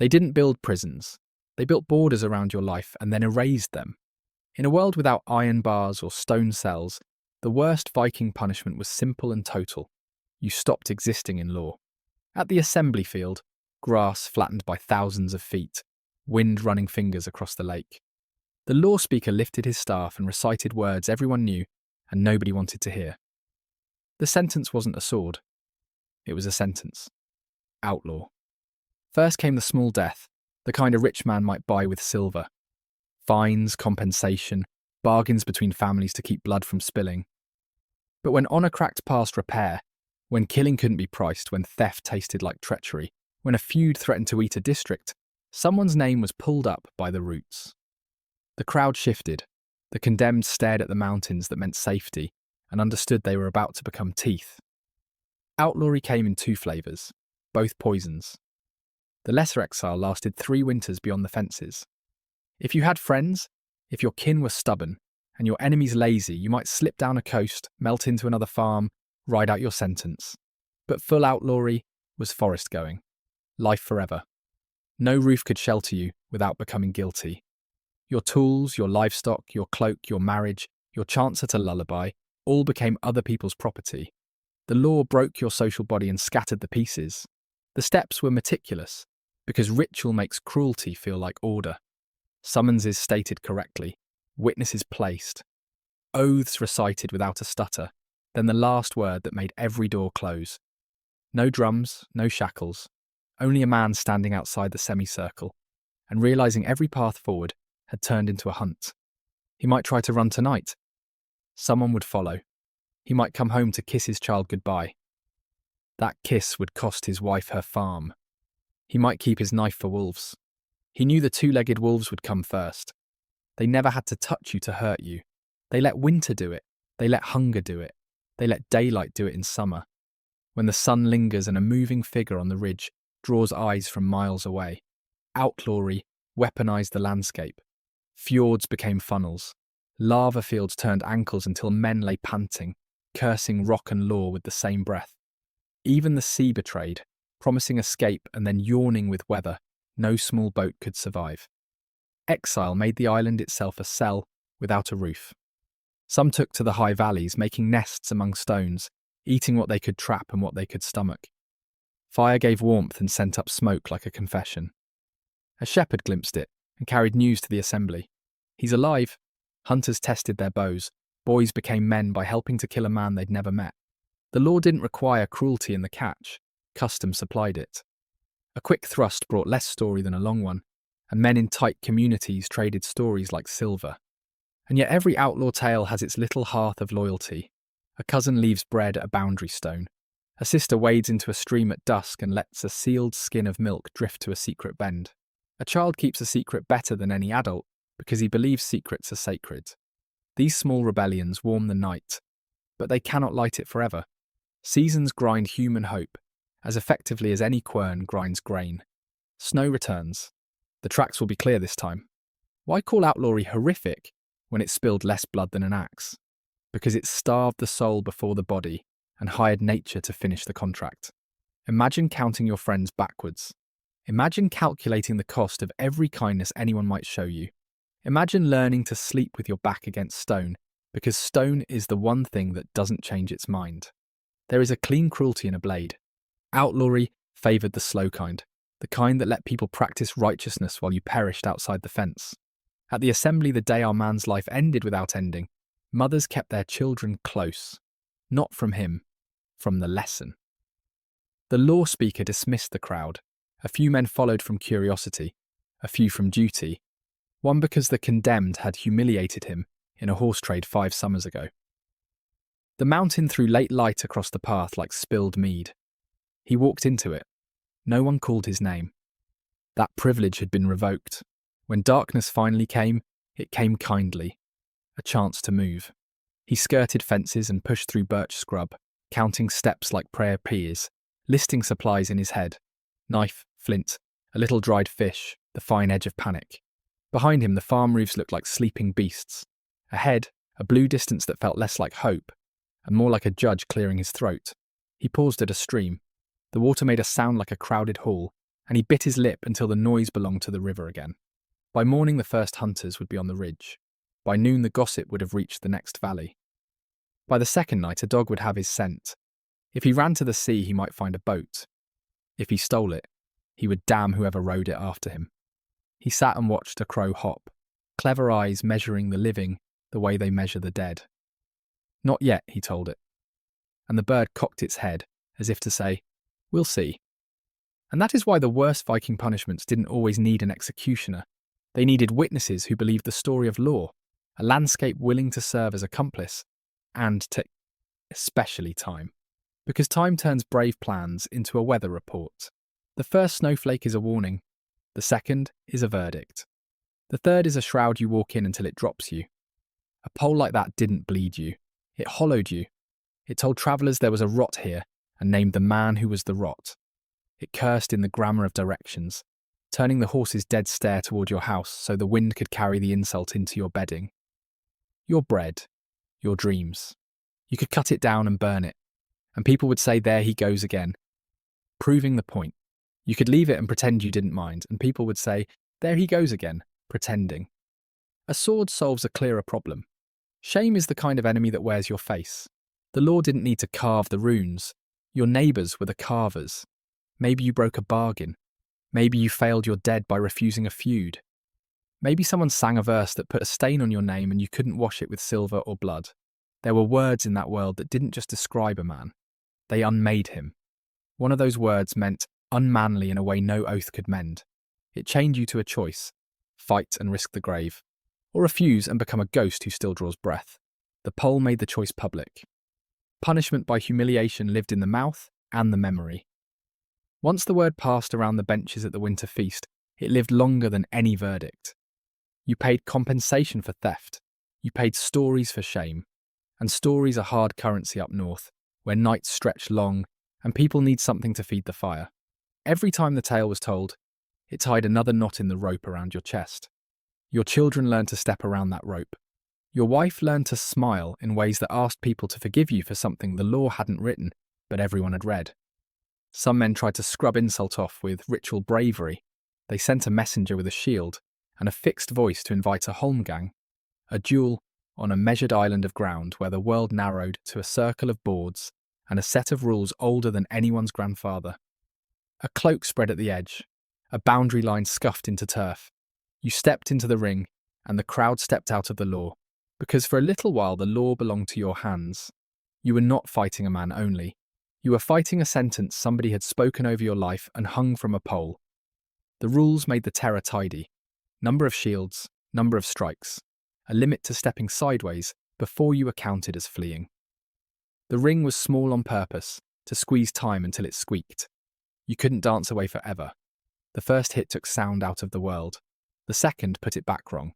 They didn't build prisons. They built borders around your life and then erased them. In a world without iron bars or stone cells, the worst Viking punishment was simple and total. You stopped existing in law. At the assembly field, grass flattened by thousands of feet, wind running fingers across the lake. The law speaker lifted his staff and recited words everyone knew and nobody wanted to hear. The sentence wasn't a sword. It was a sentence. Outlaw. First came the small death, the kind a rich man might buy with silver. Fines, compensation, bargains between families to keep blood from spilling. But when honour cracked past repair, when killing couldn't be priced, when theft tasted like treachery, when a feud threatened to eat a district, someone's name was pulled up by the roots. The crowd shifted. The condemned stared at the mountains that meant safety and understood they were about to become teeth. Outlawry came in two flavours, both poisons. The lesser exile lasted 3 winters beyond the fences. If you had friends, if your kin were stubborn, and your enemies lazy, you might slip down a coast, melt into another farm, ride out your sentence. But full outlawry was forest going. Life forever. No roof could shelter you without becoming guilty. Your tools, your livestock, your cloak, your marriage, your chance at a lullaby, all became other people's property. The law broke your social body and scattered the pieces. The steps were meticulous, because ritual makes cruelty feel like order. Summonses stated correctly, witnesses placed, oaths recited without a stutter, then the last word that made every door close. No drums, no shackles, only a man standing outside the semicircle, and realising every path forward had turned into a hunt. He might try to run tonight. Someone would follow. He might come home to kiss his child goodbye. That kiss would cost his wife her farm. He might keep his knife for wolves. He knew the 2-legged wolves would come first. They never had to touch you to hurt you. They let winter do it. They let hunger do it. They let daylight do it in summer. When the sun lingers and a moving figure on the ridge draws eyes from miles away. Outlawry weaponized the landscape. Fjords became funnels. Lava fields turned ankles until men lay panting, cursing rock and law with the same breath. Even the sea betrayed, promising escape and then yawning with weather no small boat could survive. Exile made the island itself a cell without a roof. Some took to the high valleys, making nests among stones, eating what they could trap and what they could stomach. Fire gave warmth and sent up smoke like a confession. A shepherd glimpsed it and carried news to the assembly. He's alive. Hunters tested their bows. Boys became men by helping to kill a man they'd never met. The law didn't require cruelty in the catch. Custom supplied it. A quick thrust brought less story than a long one, and men in tight communities traded stories like silver. And yet every outlaw tale has its little hearth of loyalty. A cousin leaves bread at a boundary stone. A sister wades into a stream at dusk and lets a sealed skin of milk drift to a secret bend. A child keeps a secret better than any adult because he believes secrets are sacred. These small rebellions warm the night, but they cannot light it forever. Seasons grind human hope as effectively as any quern grinds grain. Snow returns. The tracks will be clear this time. Why call outlawry horrific when it spilled less blood than an axe? Because it starved the soul before the body and hired nature to finish the contract. Imagine counting your friends backwards. Imagine calculating the cost of every kindness anyone might show you. Imagine learning to sleep with your back against stone, because stone is the one thing that doesn't change its mind. There is a clean cruelty in a blade. Outlawry favoured the slow kind, the kind that let people practice righteousness while you perished outside the fence. At the assembly the day our man's life ended without ending, mothers kept their children close, not from him, from the lesson. The law speaker dismissed the crowd. A few men followed from curiosity, a few from duty, one because the condemned had humiliated him in a horse trade 5 summers ago. The mountain threw late light across the path like spilled mead. He walked into it. No one called his name. That privilege had been revoked. When darkness finally came, it came kindly, a chance to move. He skirted fences and pushed through birch scrub, counting steps like prayer peers, listing supplies in his head. Knife, flint, a little dried fish, the fine edge of panic. Behind him, the farm roofs looked like sleeping beasts. Ahead, a blue distance that felt less like hope, and more like a judge clearing his throat. He paused at a stream. The water made a sound like a crowded hall, and he bit his lip until the noise belonged to the river again. By morning, the first hunters would be on the ridge. By noon, the gossip would have reached the next valley. By the second night, a dog would have his scent. If he ran to the sea, he might find a boat. If he stole it, he would damn whoever rode it after him. He sat and watched a crow hop, clever eyes measuring the living the way they measure the dead. Not yet, he told it. And the bird cocked its head, as if to say, we'll see. And that is why the worst Viking punishments didn't always need an executioner. They needed witnesses who believed the story of law, a landscape willing to serve as accomplice, and especially time. Because time turns brave plans into a weather report. The first snowflake is a warning. The second is a verdict. The third is a shroud you walk in until it drops you. A pole like that didn't bleed you. It hollowed you. It told travellers there was a rot here and named the man who was the rot. It cursed in the grammar of directions, turning the horse's dead stare toward your house so the wind could carry the insult into your bedding. Your bread, your dreams. You could cut it down and burn it, and people would say, there he goes again, proving the point. You could leave it and pretend you didn't mind, and people would say, there he goes again, pretending. A sword solves a clearer problem. Shame is the kind of enemy that wears your face. The law didn't need to carve the runes. Your neighbours were the carvers. Maybe you broke a bargain. Maybe you failed your dead by refusing a feud. Maybe someone sang a verse that put a stain on your name and you couldn't wash it with silver or blood. There were words in that world that didn't just describe a man. They unmade him. One of those words meant unmanly in a way no oath could mend. It chained you to a choice: fight and risk the grave, or refuse and become a ghost who still draws breath. The pole made the choice public. Punishment by humiliation lived in the mouth and the memory. Once the word passed around the benches at the winter feast, it lived longer than any verdict. You paid compensation for theft. You paid stories for shame. And stories are hard currency up north, where nights stretch long and people need something to feed the fire. Every time the tale was told, it tied another knot in the rope around your chest. Your children learned to step around that rope. Your wife learned to smile in ways that asked people to forgive you for something the law hadn't written, but everyone had read. Some men tried to scrub insult off with ritual bravery. They sent a messenger with a shield and a fixed voice to invite a holmgang, a duel on a measured island of ground where the world narrowed to a circle of boards and a set of rules older than anyone's grandfather. A cloak spread at the edge, a boundary line scuffed into turf. You stepped into the ring, and the crowd stepped out of the law, because for a little while the law belonged to your hands. You were not fighting a man only. You were fighting a sentence somebody had spoken over your life and hung from a pole. The rules made the terror tidy. Number of shields, number of strikes, a limit to stepping sideways before you were counted as fleeing. The ring was small on purpose, to squeeze time until it squeaked. You couldn't dance away forever. The first hit took sound out of the world. The second put it back wrong.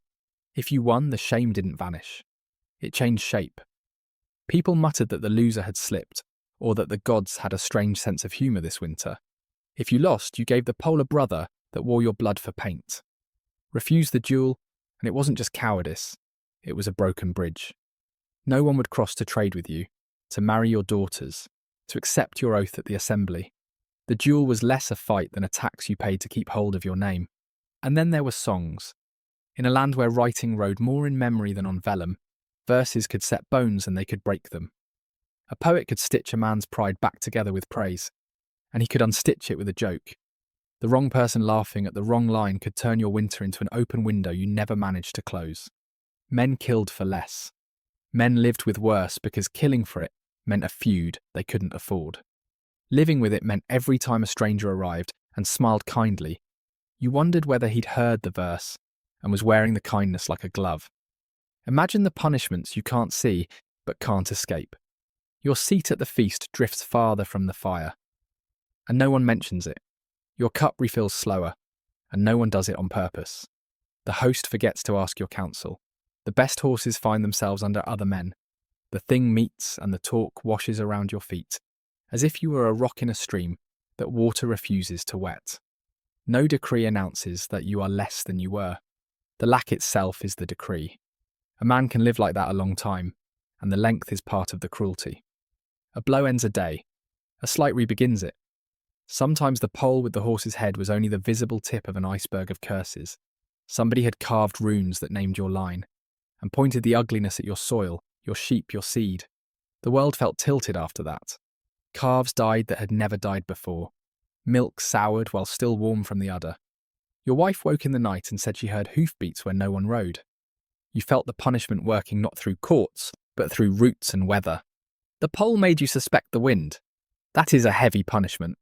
If you won, the shame didn't vanish. It changed shape. People muttered that the loser had slipped, or that the gods had a strange sense of humour this winter. If you lost, you gave the polar brother that wore your blood for paint. Refused the duel, and it wasn't just cowardice, it was a broken bridge. No one would cross to trade with you, to marry your daughters, to accept your oath at the assembly. The duel was less a fight than a tax you paid to keep hold of your name. And then there were songs. In a land where writing rode more in memory than on vellum, verses could set bones and they could break them. A poet could stitch a man's pride back together with praise, and he could unstitch it with a joke. The wrong person laughing at the wrong line could turn your winter into an open window you never managed to close. Men killed for less. Men lived with worse because killing for it meant a feud they couldn't afford. Living with it meant every time a stranger arrived and smiled kindly, you wondered whether he'd heard the verse and was wearing the kindness like a glove. Imagine the punishments you can't see but can't escape. Your seat at the feast drifts farther from the fire, and no one mentions it. Your cup refills slower, and no one does it on purpose. The host forgets to ask your counsel. The best horses find themselves under other men. The thing meets and the talk washes around your feet, as if you were a rock in a stream that water refuses to wet. No decree announces that you are less than you were. The lack itself is the decree. A man can live like that a long time, and the length is part of the cruelty. A blow ends a day. A slight re-begins it. Sometimes the pole with the horse's head was only the visible tip of an iceberg of curses. Somebody had carved runes that named your line, and pointed the ugliness at your soil, your sheep, your seed. The world felt tilted after that. Calves died that had never died before. Milk soured while still warm from the udder. Your wife woke in the night and said she heard hoofbeats where no one rode. You felt the punishment working not through courts, but through roots and weather. The pole made you suspect the wind. That is a heavy punishment.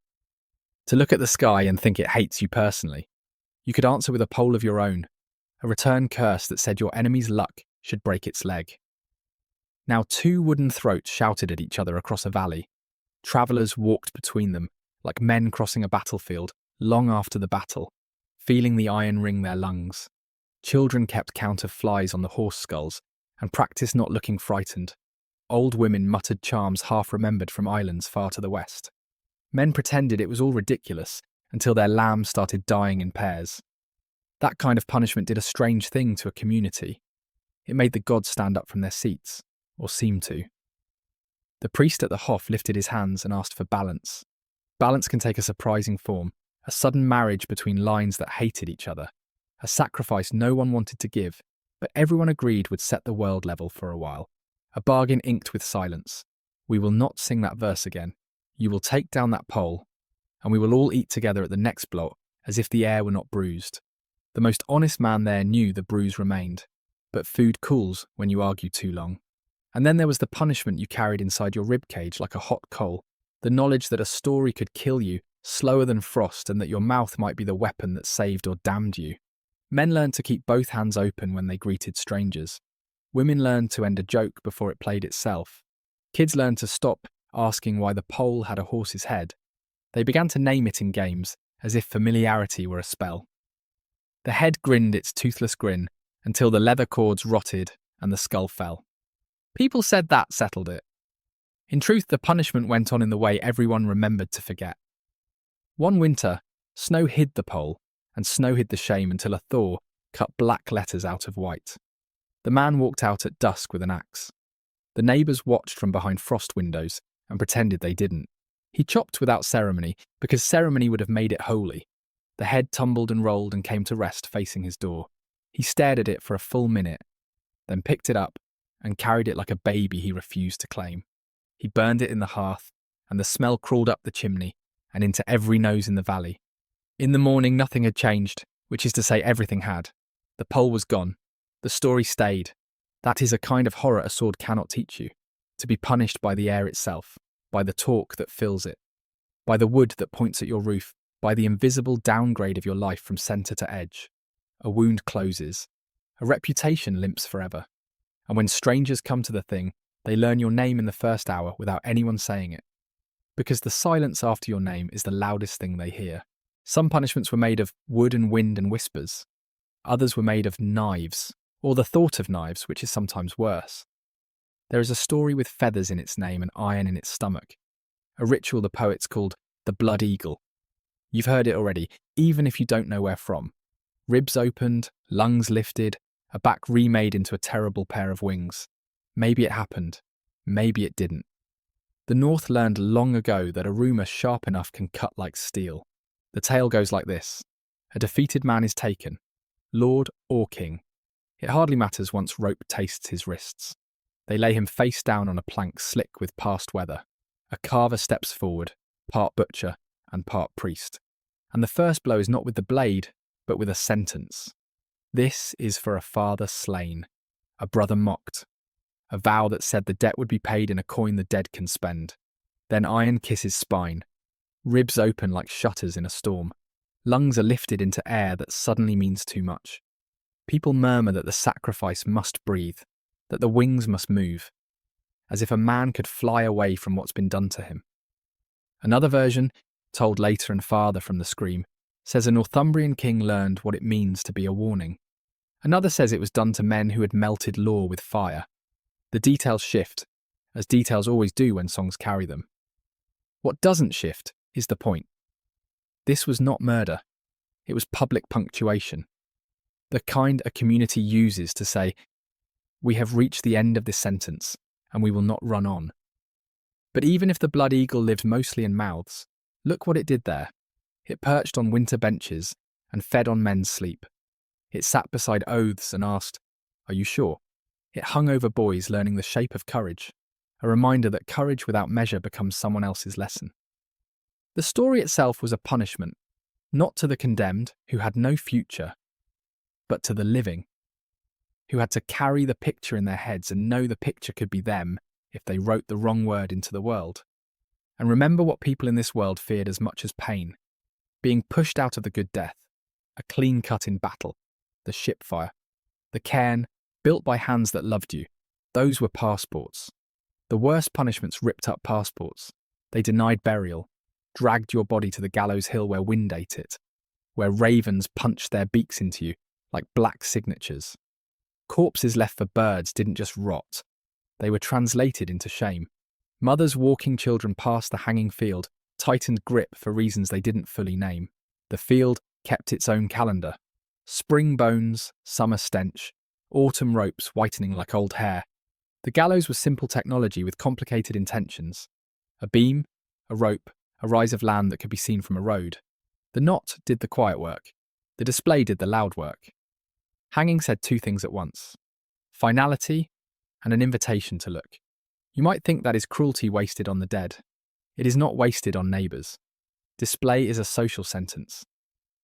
To look at the sky and think it hates you personally. You could answer with a pole of your own, a return curse that said your enemy's luck should break its leg. Now 2 wooden throats shouted at each other across a valley. Travellers walked between them, like men crossing a battlefield, long after the battle, feeling the iron ring their lungs. Children kept count of flies on the horse skulls, and practiced not looking frightened. Old women muttered charms half-remembered from islands far to the west. Men pretended it was all ridiculous, until their lambs started dying in pairs. That kind of punishment did a strange thing to a community. It made the gods stand up from their seats, or seemed to. The priest at the Hof lifted his hands and asked for balance. Balance can take a surprising form, a sudden marriage between lines that hated each other, a sacrifice no one wanted to give, but everyone agreed would set the world level for a while. A bargain inked with silence. We will not sing that verse again. You will take down that pole, and we will all eat together at the next block as if the air were not bruised. The most honest man there knew the bruise remained, but food cools when you argue too long. And then there was the punishment you carried inside your ribcage like a hot coal, the knowledge that a story could kill you slower than frost and that your mouth might be the weapon that saved or damned you. Men learned to keep both hands open when they greeted strangers. Women learned to end a joke before it played itself. Kids learned to stop asking why the pole had a horse's head. They began to name it in games, as if familiarity were a spell. The head grinned its toothless grin until the leather cords rotted and the skull fell. People said that settled it. In truth, the punishment went on in the way everyone remembered to forget. One winter, snow hid the pole, and snow hid the shame until a thaw cut black letters out of white. The man walked out at dusk with an axe. The neighbours watched from behind frost windows and pretended they didn't. He chopped without ceremony, because ceremony would have made it holy. The head tumbled and rolled and came to rest facing his door. He stared at it for a full minute, then picked it up and carried it like a baby he refused to claim. He burned it in the hearth, and the smell crawled up the chimney and into every nose in the valley. In the morning, nothing had changed, which is to say everything had. The pole was gone. The story stayed. That is a kind of horror a sword cannot teach you. To be punished by the air itself, by the talk that fills it, by the wood that points at your roof, by the invisible downgrade of your life from centre to edge. A wound closes. A reputation limps forever. And when strangers come to the thing, they learn your name in the first hour without anyone saying it. Because the silence after your name is the loudest thing they hear. Some punishments were made of wood and wind and whispers. Others were made of knives, or the thought of knives, which is sometimes worse. There is a story with feathers in its name and iron in its stomach. A ritual the poets called the blood eagle. You've heard it already, even if you don't know where from. Ribs opened, lungs lifted, a back remade into a terrible pair of wings. Maybe it happened. Maybe it didn't. The North learned long ago that a rumour sharp enough can cut like steel. The tale goes like this. A defeated man is taken, lord or king. It hardly matters once rope tastes his wrists. They lay him face down on a plank slick with past weather. A carver steps forward, part butcher and part priest. And the first blow is not with the blade, but with a sentence. This is for a father slain, a brother mocked, a vow that said the debt would be paid in a coin the dead can spend. Then iron kisses spine, ribs open like shutters in a storm. Lungs are lifted into air that suddenly means too much. People murmur that the sacrifice must breathe, that the wings must move, as if a man could fly away from what's been done to him. Another version, told later and farther from the scream, says a Northumbrian king learned what it means to be a warning. Another says it was done to men who had melted law with fire. The details shift, as details always do when songs carry them. What doesn't shift is the point. This was not murder. It was public punctuation. The kind a community uses to say, we have reached the end of this sentence, and we will not run on. But even if the blood eagle lived mostly in mouths, Look what it did there. It perched on winter benches and fed on men's sleep. It sat beside oaths and asked, "Are you sure?" It hung over boys learning the shape of courage, a reminder that courage without measure becomes someone else's lesson. The story itself was a punishment, not to the condemned, who had no future, but to the living, who had to carry the picture in their heads and know the picture could be them if they wrote the wrong word into the world. And remember what people in this world feared as much as pain: being pushed out of the good death, a clean cut in battle, the ship fire, the cairn, built by hands that loved you. Those were passports. The worst punishments ripped up passports. They denied burial, dragged your body to the gallows hill where wind ate it, where ravens punched their beaks into you like black signatures. Corpses left for birds didn't just rot, they were translated into shame. Mothers walking children past the hanging field tightened grip for reasons they didn't fully name. The field kept its own calendar. Spring bones, summer stench, autumn ropes whitening like old hair. The gallows was simple technology with complicated intentions. A beam, a rope, a rise of land that could be seen from a road. The knot did the quiet work. The display did the loud work. Hanging said two things at once: finality and an invitation to look. You might think that is cruelty wasted on the dead. It is not wasted on neighbours. Display is a social sentence,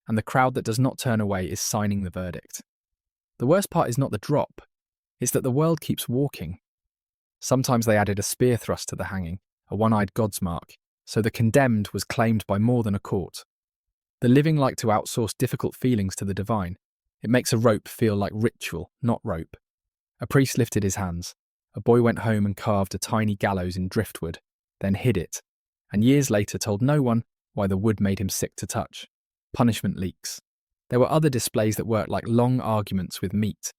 and the crowd that does not turn away is signing the verdict. The worst part is not the drop, it's that the world keeps walking. Sometimes they added a spear thrust to the hanging, a one-eyed God's mark, so the condemned was claimed by more than a court. The living like to outsource difficult feelings to the divine. It makes a rope feel like ritual, not rope. A priest lifted his hands. A boy went home and carved a tiny gallows in driftwood, then hid it, and years later told no one why the wood made him sick to touch. Punishment leaks. There were other displays that worked like long arguments with meat,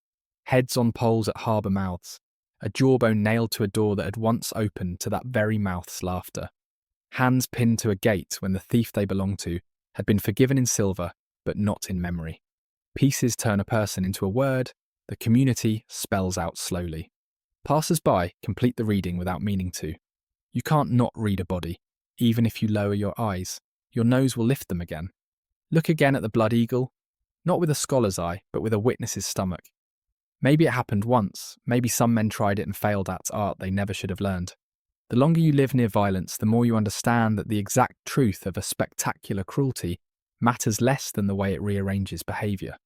heads on poles at harbour mouths, a jawbone nailed to a door that had once opened to that very mouth's laughter, hands pinned to a gate when the thief they belonged to had been forgiven in silver, but not in memory. Pieces turn a person into a word, the community spells out slowly. Passers-by complete the reading without meaning to. You can't not read a body, even if you lower your eyes. Your nose will lift them again. Look again at the blood eagle, not with a scholar's eye, but with a witness's stomach. Maybe it happened once, maybe some men tried it and failed at art they never should have learned. The longer you live near violence, the more you understand that the exact truth of a spectacular cruelty matters less than the way it rearranges behaviour.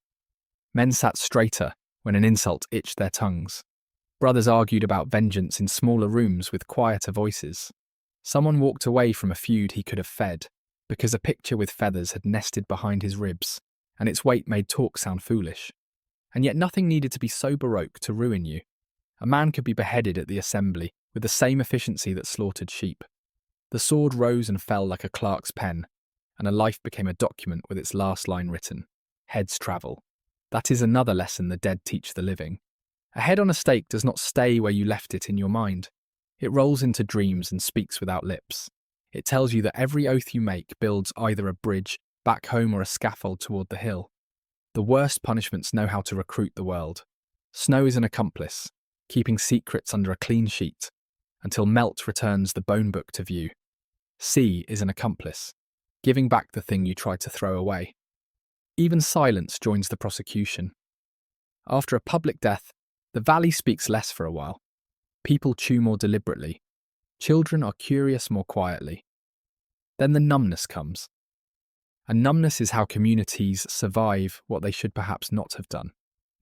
Men sat straighter when an insult itched their tongues. Brothers argued about vengeance in smaller rooms with quieter voices. Someone walked away from a feud he could have fed, because a picture with feathers had nested behind his ribs, and its weight made talk sound foolish. And yet nothing needed to be so baroque to ruin you. A man could be beheaded at the assembly with the same efficiency that slaughtered sheep. The sword rose and fell like a clerk's pen, and a life became a document with its last line written. Heads travel. That is another lesson the dead teach the living. A head on a stake does not stay where you left it in your mind. It rolls into dreams and speaks without lips. It tells you that every oath you make builds either a bridge back home or a scaffold toward the hill. The worst punishments know how to recruit the world. Snow is an accomplice, keeping secrets under a clean sheet, until melt returns the bone book to view. Sea is an accomplice, giving back the thing you tried to throw away. Even silence joins the prosecution. After a public death, the valley speaks less for a while. People chew more deliberately. Children are curious more quietly. Then the numbness comes. And numbness is how communities survive what they should perhaps not have done.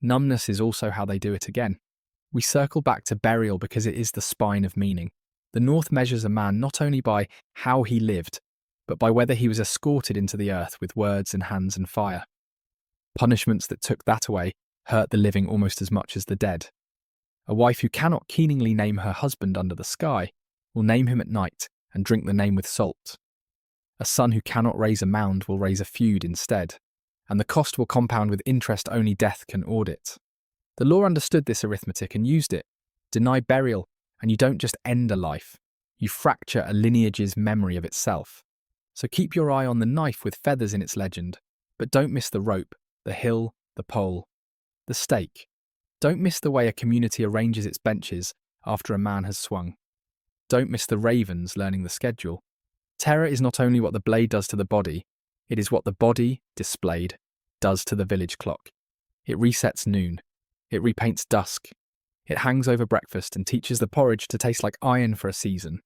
Numbness is also how they do it again. We circle back to burial because it is the spine of meaning. The North measures a man not only by how he lived, but by whether he was escorted into the earth with words and hands and fire. Punishments that took that away hurt the living almost as much as the dead. A wife who cannot keeningly name her husband under the sky will name him at night and drink the name with salt. A son who cannot raise a mound will raise a feud instead, and the cost will compound with interest only death can audit. The law understood this arithmetic and used it. Deny burial, and you don't just end a life, you fracture a lineage's memory of itself. So keep your eye on the knife with feathers in its legend, but don't miss the rope, the hill, the pole, the stake. Don't miss the way a community arranges its benches after a man has swung. Don't miss the ravens learning the schedule. Terror is not only what the blade does to the body, it is what the body, displayed, does to the village clock. It resets noon. It repaints dusk. It hangs over breakfast and teaches the porridge to taste like iron for a season.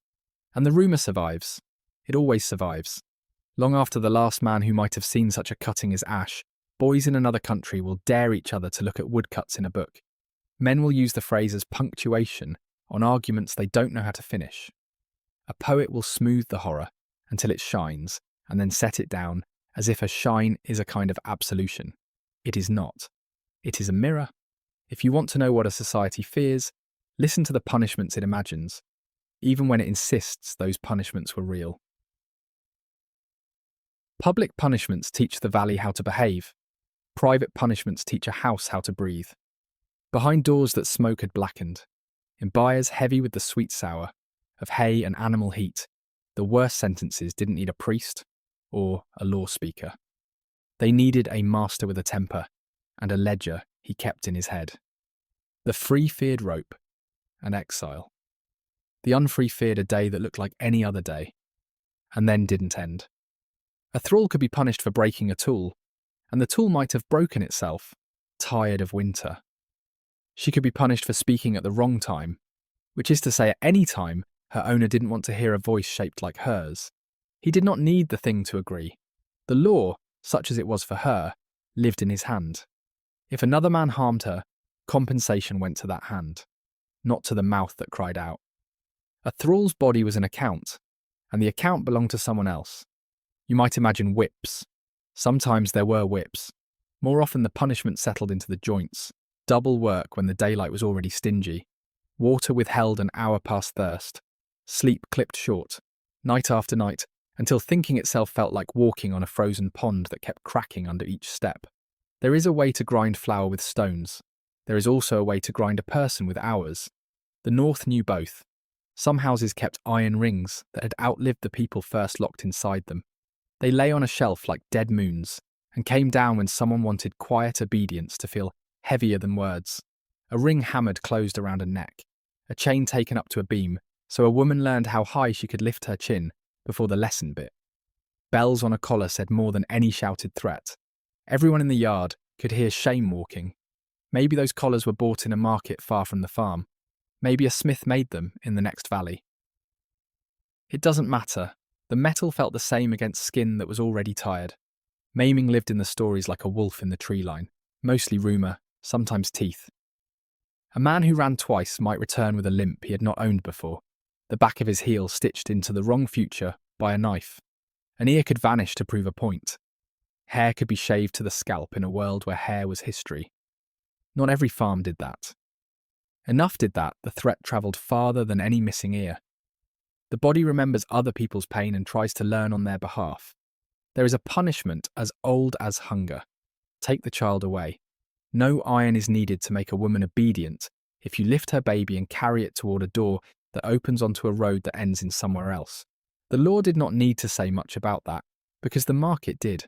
And the rumour survives. It always survives. Long after the last man who might have seen such a cutting is ash, boys in another country will dare each other to look at woodcuts in a book. Men will use the phrase as punctuation on arguments they don't know how to finish. A poet will smooth the horror until it shines and then set it down as if a shine is a kind of absolution. It is not. It is a mirror. If you want to know what a society fears, listen to the punishments it imagines, even when it insists those punishments were real. Public punishments teach the valley how to behave. Private punishments teach a house how to breathe. Behind doors that smoke had blackened, in byres heavy with the sweet sour of hay and animal heat, the worst sentences didn't need a priest or a law speaker. They needed a master with a temper and a ledger he kept in his head. The free feared rope and exile. The unfree feared a day that looked like any other day, and then didn't end. A thrall could be punished for breaking a tool, and the tool might have broken itself, tired of winter. She could be punished for speaking at the wrong time, which is to say at any time her owner didn't want to hear a voice shaped like hers. He did not need the thing to agree. The law, such as it was for her, lived in his hand. If another man harmed her, compensation went to that hand, not to the mouth that cried out. A thrall's body was an account, and the account belonged to someone else. You might imagine whips. Sometimes there were whips. More often the punishment settled into the joints. Double work when the daylight was already stingy. Water withheld an hour past thirst. Sleep clipped short, night after night, until thinking itself felt like walking on a frozen pond that kept cracking under each step. There is a way to grind flour with stones. There is also a way to grind a person with hours. The North knew both. Some houses kept iron rings that had outlived the people first locked inside them. They lay on a shelf like dead moons and came down when someone wanted quiet obedience to feel heavier than words. A ring hammered closed around a neck, a chain taken up to a beam, so a woman learned how high she could lift her chin before the lesson bit. Bells on a collar said more than any shouted threat. Everyone in the yard could hear shame walking. Maybe those collars were bought in a market far from the farm. Maybe a smith made them in the next valley. It doesn't matter. The metal felt the same against skin that was already tired. Maiming lived in the stories like a wolf in the tree line, mostly rumour, sometimes teeth. A man who ran twice might return with a limp he had not owned before, the back of his heel stitched into the wrong future by a knife. An ear could vanish to prove a point. Hair could be shaved to the scalp in a world where hair was history. Not every farm did that. Enough did that the threat travelled farther than any missing ear. The body remembers other people's pain and tries to learn on their behalf. There is a punishment as old as hunger. Take the child away. No iron is needed to make a woman obedient if you lift her baby and carry it toward a door that opens onto a road that ends in somewhere else. The law did not need to say much about that, because the market did.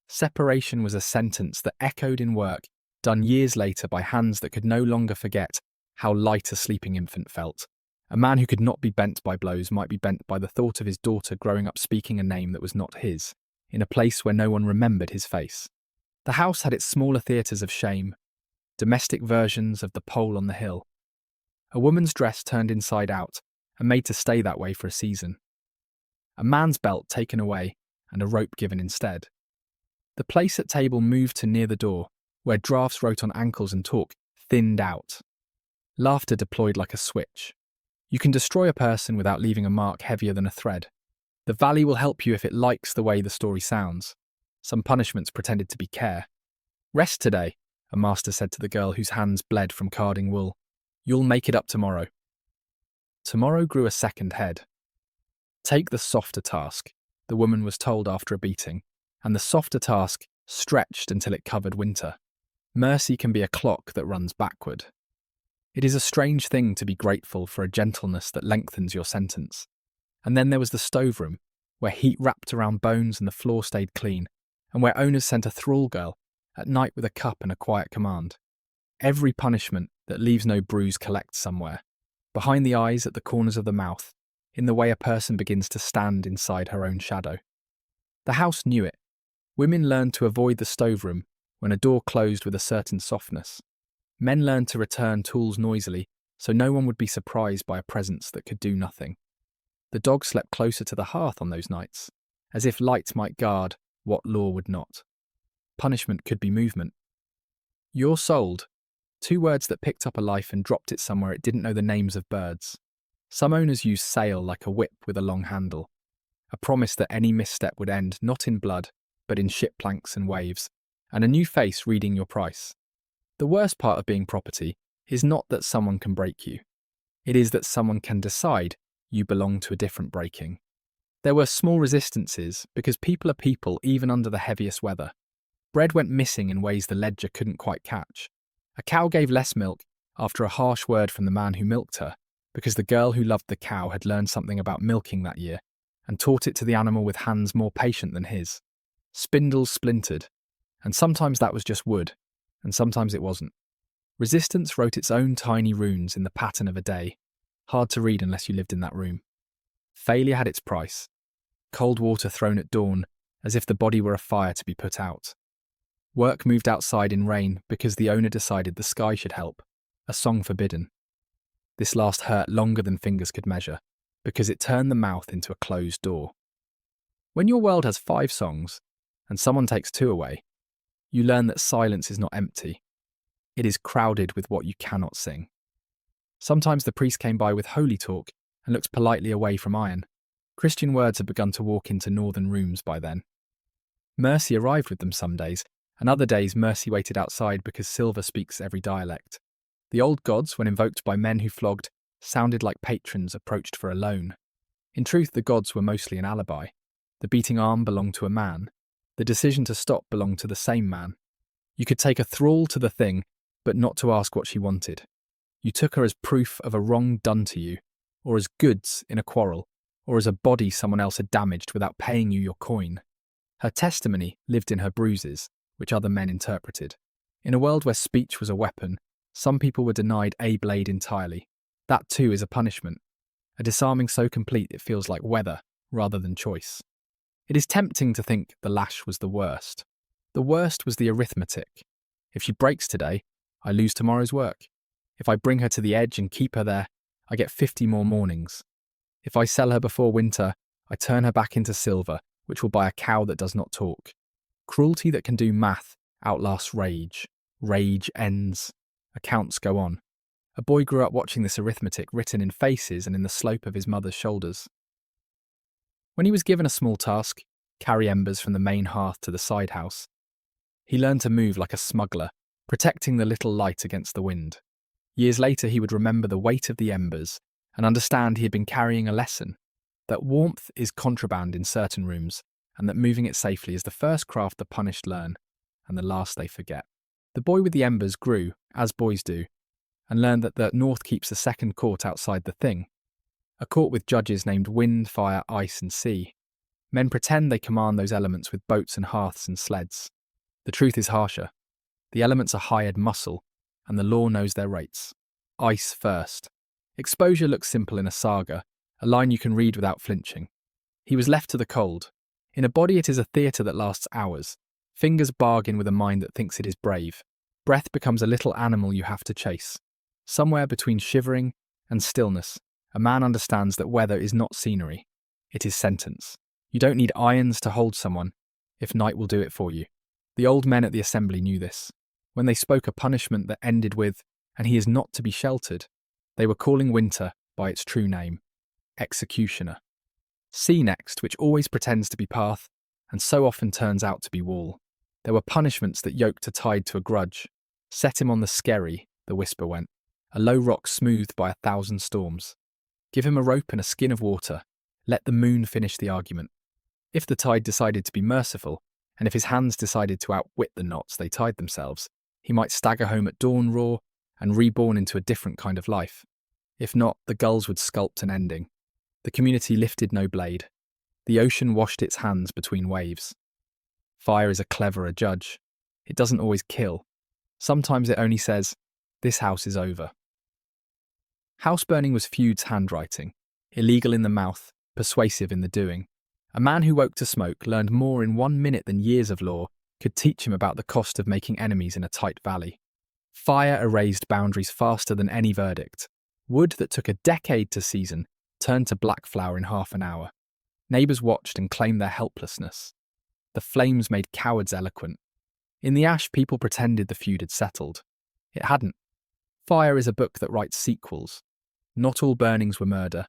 Separation was a sentence that echoed in work, done years later by hands that could no longer forget how light a sleeping infant felt. A man who could not be bent by blows might be bent by the thought of his daughter growing up speaking a name that was not his, in a place where no one remembered his face. The house had its smaller theatres of shame, domestic versions of the pole on the hill. A woman's dress turned inside out and made to stay that way for a season. A man's belt taken away and a rope given instead. The place at table moved to near the door, where drafts wrote on ankles and talk thinned out. Laughter deployed like a switch. You can destroy a person without leaving a mark heavier than a thread. The valley will help you if it likes the way the story sounds. Some punishments pretended to be care. Rest today, a master said to the girl whose hands bled from carding wool. You'll make it up tomorrow. Tomorrow grew a second head. Take the softer task, the woman was told after a beating, and the softer task stretched until it covered winter. Mercy can be a clock that runs backward. It is a strange thing to be grateful for a gentleness that lengthens your sentence. And then there was the stoveroom, where heat wrapped around bones and the floor stayed clean, and where owners sent a thrall girl, at night with a cup and a quiet command. Every punishment that leaves no bruise collects somewhere, behind the eyes, at the corners of the mouth, in the way a person begins to stand inside her own shadow. The house knew it. Women learned to avoid the stoveroom when a door closed with a certain softness. Men learned to return tools noisily so no one would be surprised by a presence that could do nothing. The dog slept closer to the hearth on those nights, as if light might guard what law would not. Punishment could be movement. You're sold. 2 words that picked up a life and dropped it somewhere it didn't know the names of birds. Some owners used sail like a whip with a long handle, a promise that any misstep would end not in blood, but in ship planks and waves, and a new face reading your price. The worst part of being property is not that someone can break you. It is that someone can decide you belong to a different breaking. There were small resistances because people are people even under the heaviest weather. Bread went missing in ways the ledger couldn't quite catch. A cow gave less milk after a harsh word from the man who milked her, because the girl who loved the cow had learned something about milking that year and taught it to the animal with hands more patient than his. Spindles splintered, and sometimes that was just wood, and sometimes it wasn't. Resistance wrote its own tiny runes in the pattern of a day, hard to read unless you lived in that room. Failure had its price. Cold water thrown at dawn, as if the body were a fire to be put out. Work moved outside in rain because the owner decided the sky should help. A song forbidden. This last hurt longer than fingers could measure, because it turned the mouth into a closed door. When your world has 5 songs, and someone takes 2 away, you learn that silence is not empty. It is crowded with what you cannot sing. Sometimes the priest came by with holy talk and looked politely away from iron. Christian words had begun to walk into northern rooms by then. Mercy arrived with them some days, and other days mercy waited outside because silver speaks every dialect. The old gods, when invoked by men who flogged, sounded like patrons approached for a loan. In truth, the gods were mostly an alibi. The beating arm belonged to a man. The decision to stop belonged to the same man. You could take a thrall to the thing, but not to ask what she wanted. You took her as proof of a wrong done to you, or as goods in a quarrel, or as a body someone else had damaged without paying you your coin. Her testimony lived in her bruises, which other men interpreted. In a world where speech was a weapon, some people were denied a blade entirely. That too is a punishment, a disarming so complete it feels like weather rather than choice. It is tempting to think the lash was the worst. The worst was the arithmetic. If she breaks today, I lose tomorrow's work. If I bring her to the edge and keep her there, I get 50 more mornings. If I sell her before winter, I turn her back into silver, which will buy a cow that does not talk. Cruelty that can do math outlasts rage. Rage ends. Accounts go on. A boy grew up watching this arithmetic written in faces and in the slope of his mother's shoulders. When he was given a small task, carry embers from the main hearth to the side house, he learned to move like a smuggler, protecting the little light against the wind. Years later, he would remember the weight of the embers and understand he had been carrying a lesson, that warmth is contraband in certain rooms, and that moving it safely is the first craft the punished learn, and the last they forget. The boy with the embers grew, as boys do, and learned that the North keeps a second court outside the thing, a court with judges named wind, fire, ice and sea. Men pretend they command those elements with boats and hearths and sleds. The truth is harsher. The elements are hired muscle, and the law knows their rates. Ice first. Exposure looks simple in a saga, a line you can read without flinching. He was left to the cold. In a body it is a theatre that lasts hours. Fingers bargain with a mind that thinks it is brave. Breath becomes a little animal you have to chase. Somewhere between shivering and stillness, a man understands that weather is not scenery. It is sentence. You don't need irons to hold someone, if night will do it for you. The old men at the assembly knew this. When they spoke a punishment that ended with, and he is not to be sheltered, they were calling winter by its true name, executioner. Sea next, which always pretends to be path, and so often turns out to be wall. There were punishments that yoked a tide to a grudge. Set him on the skerry, the whisper went, a low rock smoothed by 1,000 storms. Give him a rope and a skin of water. Let the moon finish the argument. If the tide decided to be merciful, and if his hands decided to outwit the knots they tied themselves, he might stagger home at dawn raw and reborn into a different kind of life. If not, the gulls would sculpt an ending. The community lifted no blade. The ocean washed its hands between waves. Fire is a cleverer judge. It doesn't always kill. Sometimes it only says, "This house is over." House burning was feud's handwriting. illegal in the mouth, persuasive in the doing. A man who woke to smoke learned more in 1 minute than years of law could teach him about the cost of making enemies in a tight valley. Fire erased boundaries faster than any verdict. Wood that took a decade to season turned to black flour in half an hour. Neighbours watched and claimed their helplessness. The flames made cowards eloquent. In the ash, people pretended the feud had settled. It hadn't. Fire is a book that writes sequels. Not all burnings were murder.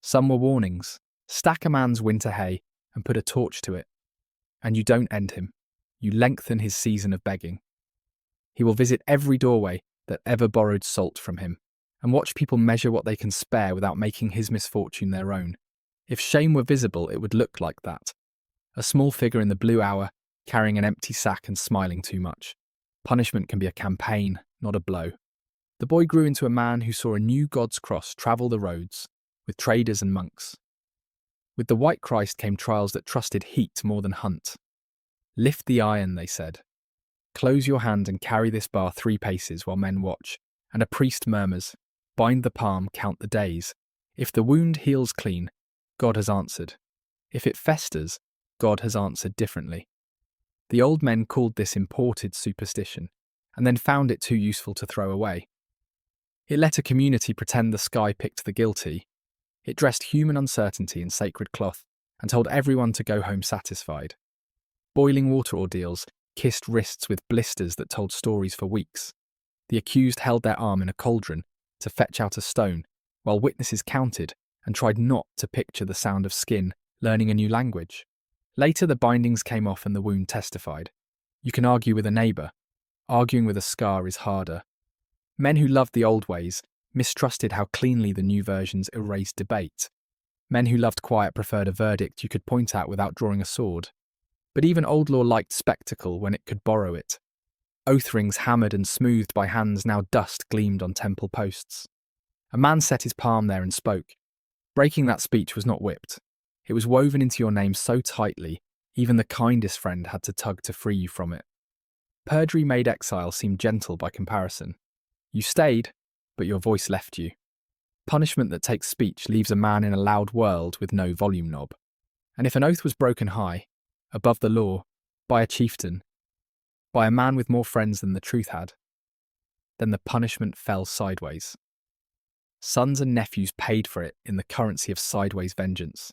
Some were warnings. Stack a man's winter hay and put a torch to it. And you don't end him. You lengthen his season of begging. He will visit every doorway that ever borrowed salt from him and watch people measure what they can spare without making his misfortune their own. If shame were visible, it would look like that. A small figure in the blue hour, carrying an empty sack and smiling too much. Punishment can be a campaign, not a blow. The boy grew into a man who saw a new God's cross travel the roads, with traders and monks. With the white Christ came trials that trusted heat more than hunt. Lift the iron, they said. Close your hand and carry this bar 3 paces while men watch, and a priest murmurs, bind the palm, count the days. If the wound heals clean, God has answered. If it festers, God has answered differently. The old men called this imported superstition, and then found it too useful to throw away. It let a community pretend the sky picked the guilty. It dressed human uncertainty in sacred cloth and told everyone to go home satisfied. Boiling water ordeals kissed wrists with blisters that told stories for weeks. The accused held their arm in a cauldron to fetch out a stone, while witnesses counted and tried not to picture the sound of skin learning a new language. Later the bindings came off and the wound testified. You can argue with a neighbour. Arguing with a scar is harder. Men who loved the old ways mistrusted how cleanly the new versions erased debate. Men who loved quiet preferred a verdict you could point at without drawing a sword. But even old law liked spectacle when it could borrow it. Oath rings hammered and smoothed by hands now dust gleamed on temple posts. A man set his palm there and spoke. Breaking that speech was not whipped. It was woven into your name so tightly, even the kindest friend had to tug to free you from it. Perjury made exile seem gentle by comparison. You stayed, but your voice left you. Punishment that takes speech leaves a man in a loud world with no volume knob. And if an oath was broken high, above the law, by a chieftain, by a man with more friends than the truth had, then the punishment fell sideways. Sons and nephews paid for it in the currency of sideways vengeance.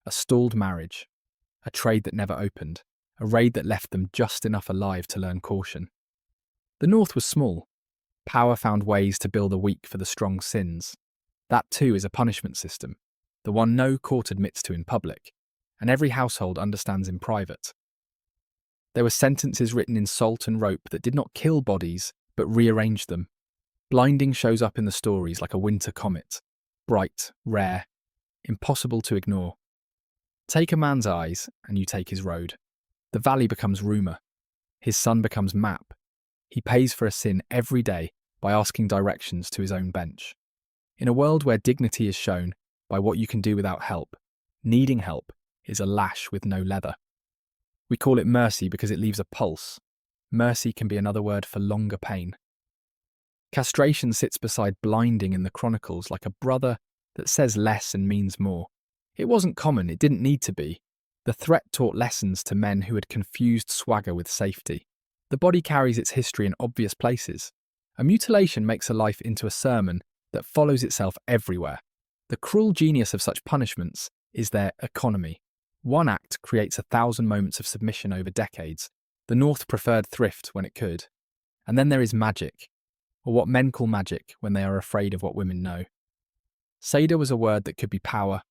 A stalled marriage, a trade that never opened, a raid that left them just enough alive to learn caution. The North was small. Power found ways to bill the weak for the strong's sins. That too is a punishment system, the one no court admits to in public, and every household understands in private. There were sentences written in salt and rope that did not kill bodies, but rearranged them. Blinding shows up in the stories like a winter comet, bright, rare, impossible to ignore. Take a man's eyes, and you take his road. The valley becomes rumour. His sun becomes map. He pays for a sin every day by asking directions to his own bench. In a world where dignity is shown by what you can do without help, needing help is a lash with no leather. We call it mercy because it leaves a pulse. Mercy can be another word for longer pain. Castration sits beside blinding in the chronicles like a brother that says less and means more. It wasn't common, it didn't need to be. The threat taught lessons to men who had confused swagger with safety. The body carries its history in obvious places. A mutilation makes a life into a sermon that follows itself everywhere. The cruel genius of such punishments is their economy. One act creates 1,000 moments of submission over decades. The North preferred thrift when it could. And then there is magic, or what men call magic when they are afraid of what women know. Seder was a word that could be power,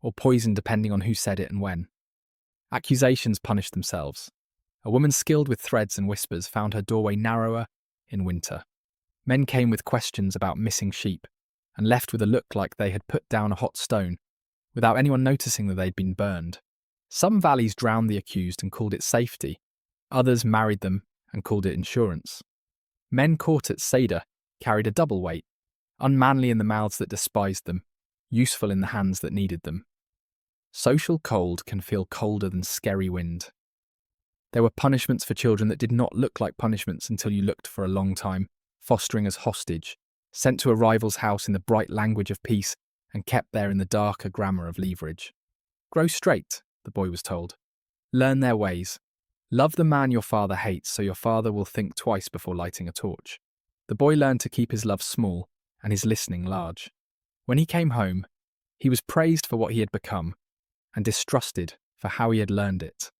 or poison depending on who said it and when. Accusations punished themselves. A woman skilled with threads and whispers found her doorway narrower in winter. Men came with questions about missing sheep and left with a look like they had put down a hot stone without anyone noticing that they'd been burned. Some valleys drowned the accused and called it safety. Others married them and called it insurance. Men caught at Seder carried a double weight, unmanly in the mouths that despised them, useful in the hands that needed them. Social cold can feel colder than scary wind. There were punishments for children that did not look like punishments until you looked for a long time, fostering as hostage, sent to a rival's house in the bright language of peace and kept there in the darker grammar of leverage. Grow straight, the boy was told. Learn their ways. Love the man your father hates so your father will think twice before lighting a torch. The boy learned to keep his love small and his listening large. When he came home, he was praised for what he had become and distrusted for how he had learned it.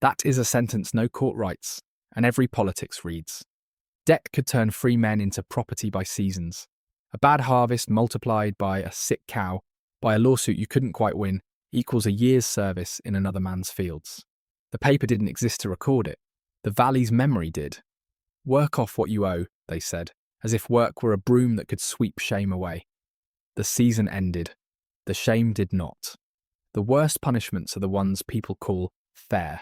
That is a sentence no court writes, and every politics reads. Debt could turn free men into property by seasons. A bad harvest multiplied by a sick cow, by a lawsuit you couldn't quite win, equals a year's service in another man's fields. The paper didn't exist to record it. The valley's memory did. Work off what you owe, they said, as if work were a broom that could sweep shame away. The season ended. The shame did not. The worst punishments are the ones people call fair.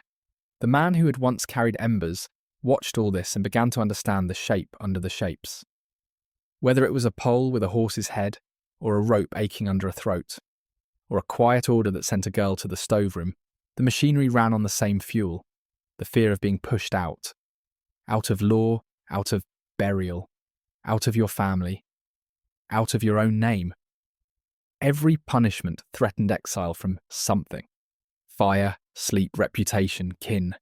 The man who had once carried embers watched all this and began to understand the shape under the shapes. Whether it was a pole with a horse's head, or a rope aching under a throat, or a quiet order that sent a girl to the stove room, the machinery ran on the same fuel, the fear of being pushed out of law, out of burial, out of your family, out of your own name. Every punishment threatened exile from something. Fire, sleep, reputation, kin.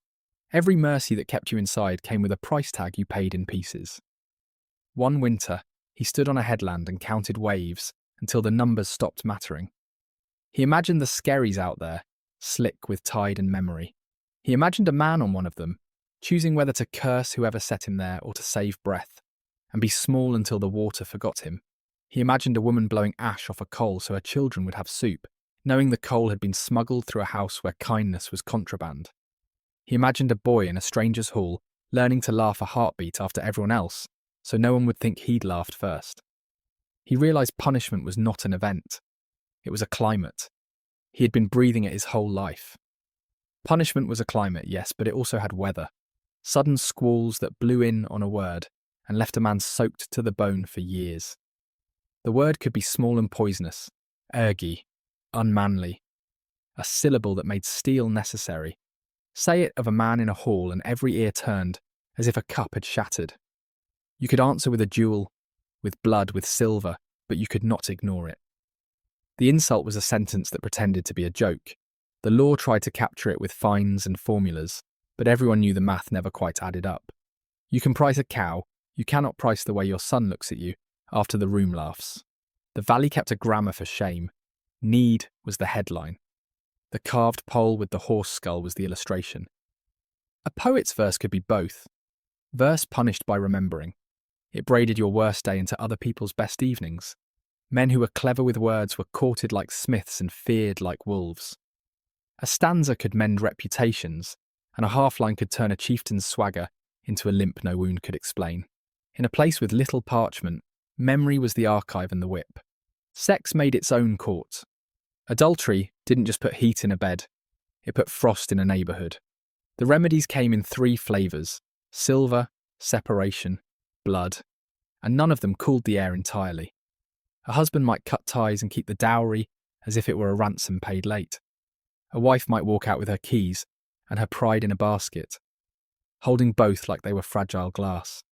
Every mercy that kept you inside came with a price tag you paid in pieces. One winter, he stood on a headland and counted waves until the numbers stopped mattering. He imagined the skerries out there, slick with tide and memory. He imagined a man on one of them, choosing whether to curse whoever set him there or to save breath, and be small until the water forgot him. He imagined a woman blowing ash off a coal so her children would have soup, knowing the coal had been smuggled through a house where kindness was contraband. He imagined a boy in a stranger's hall learning to laugh a heartbeat after everyone else, so no one would think he'd laughed first. He realised punishment was not an event. It was a climate. He had been breathing it his whole life. Punishment was a climate, yes, but it also had weather. Sudden squalls that blew in on a word and left a man soaked to the bone for years. The word could be small and poisonous, ergy, unmanly, a syllable that made steel necessary. Say it of a man in a hall and every ear turned, as if a cup had shattered. You could answer with a duel, with blood, with silver, but you could not ignore it. The insult was a sentence that pretended to be a joke. The law tried to capture it with fines and formulas, but everyone knew the math never quite added up. You can price a cow, you cannot price the way your son looks at you after the room laughs. The valley kept a grammar for shame. Need was the headline. The carved pole with the horse skull was the illustration. A poet's verse could be both. Verse punished by remembering. It braided your worst day into other people's best evenings. Men who were clever with words were courted like smiths and feared like wolves. A stanza could mend reputations, and a half-line could turn a chieftain's swagger into a limp no wound could explain. In a place with little parchment, memory was the archive and the whip. Sex made its own court. Adultery didn't just put heat in a bed, it put frost in a neighbourhood. The remedies came in 3 flavours: silver, separation, blood, and none of them cooled the air entirely. A husband might cut ties and keep the dowry as if it were a ransom paid late. A wife might walk out with her keys and her pride in a basket, holding both like they were fragile glass.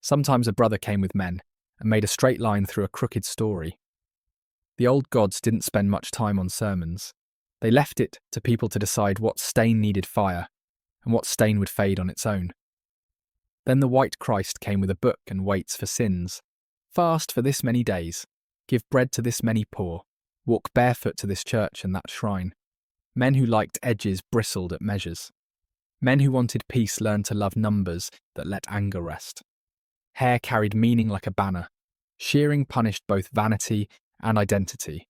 Sometimes a brother came with men and made a straight line through a crooked story. The old gods didn't spend much time on sermons. They left it to people to decide what stain needed fire and what stain would fade on its own. Then the white Christ came with a book and weights for sins. Fast for this many days, give bread to this many poor, walk barefoot to this church and that shrine. Men who liked edges bristled at measures. Men who wanted peace learned to love numbers that let anger rest. Hair carried meaning like a banner. Shearing punished both vanity and identity.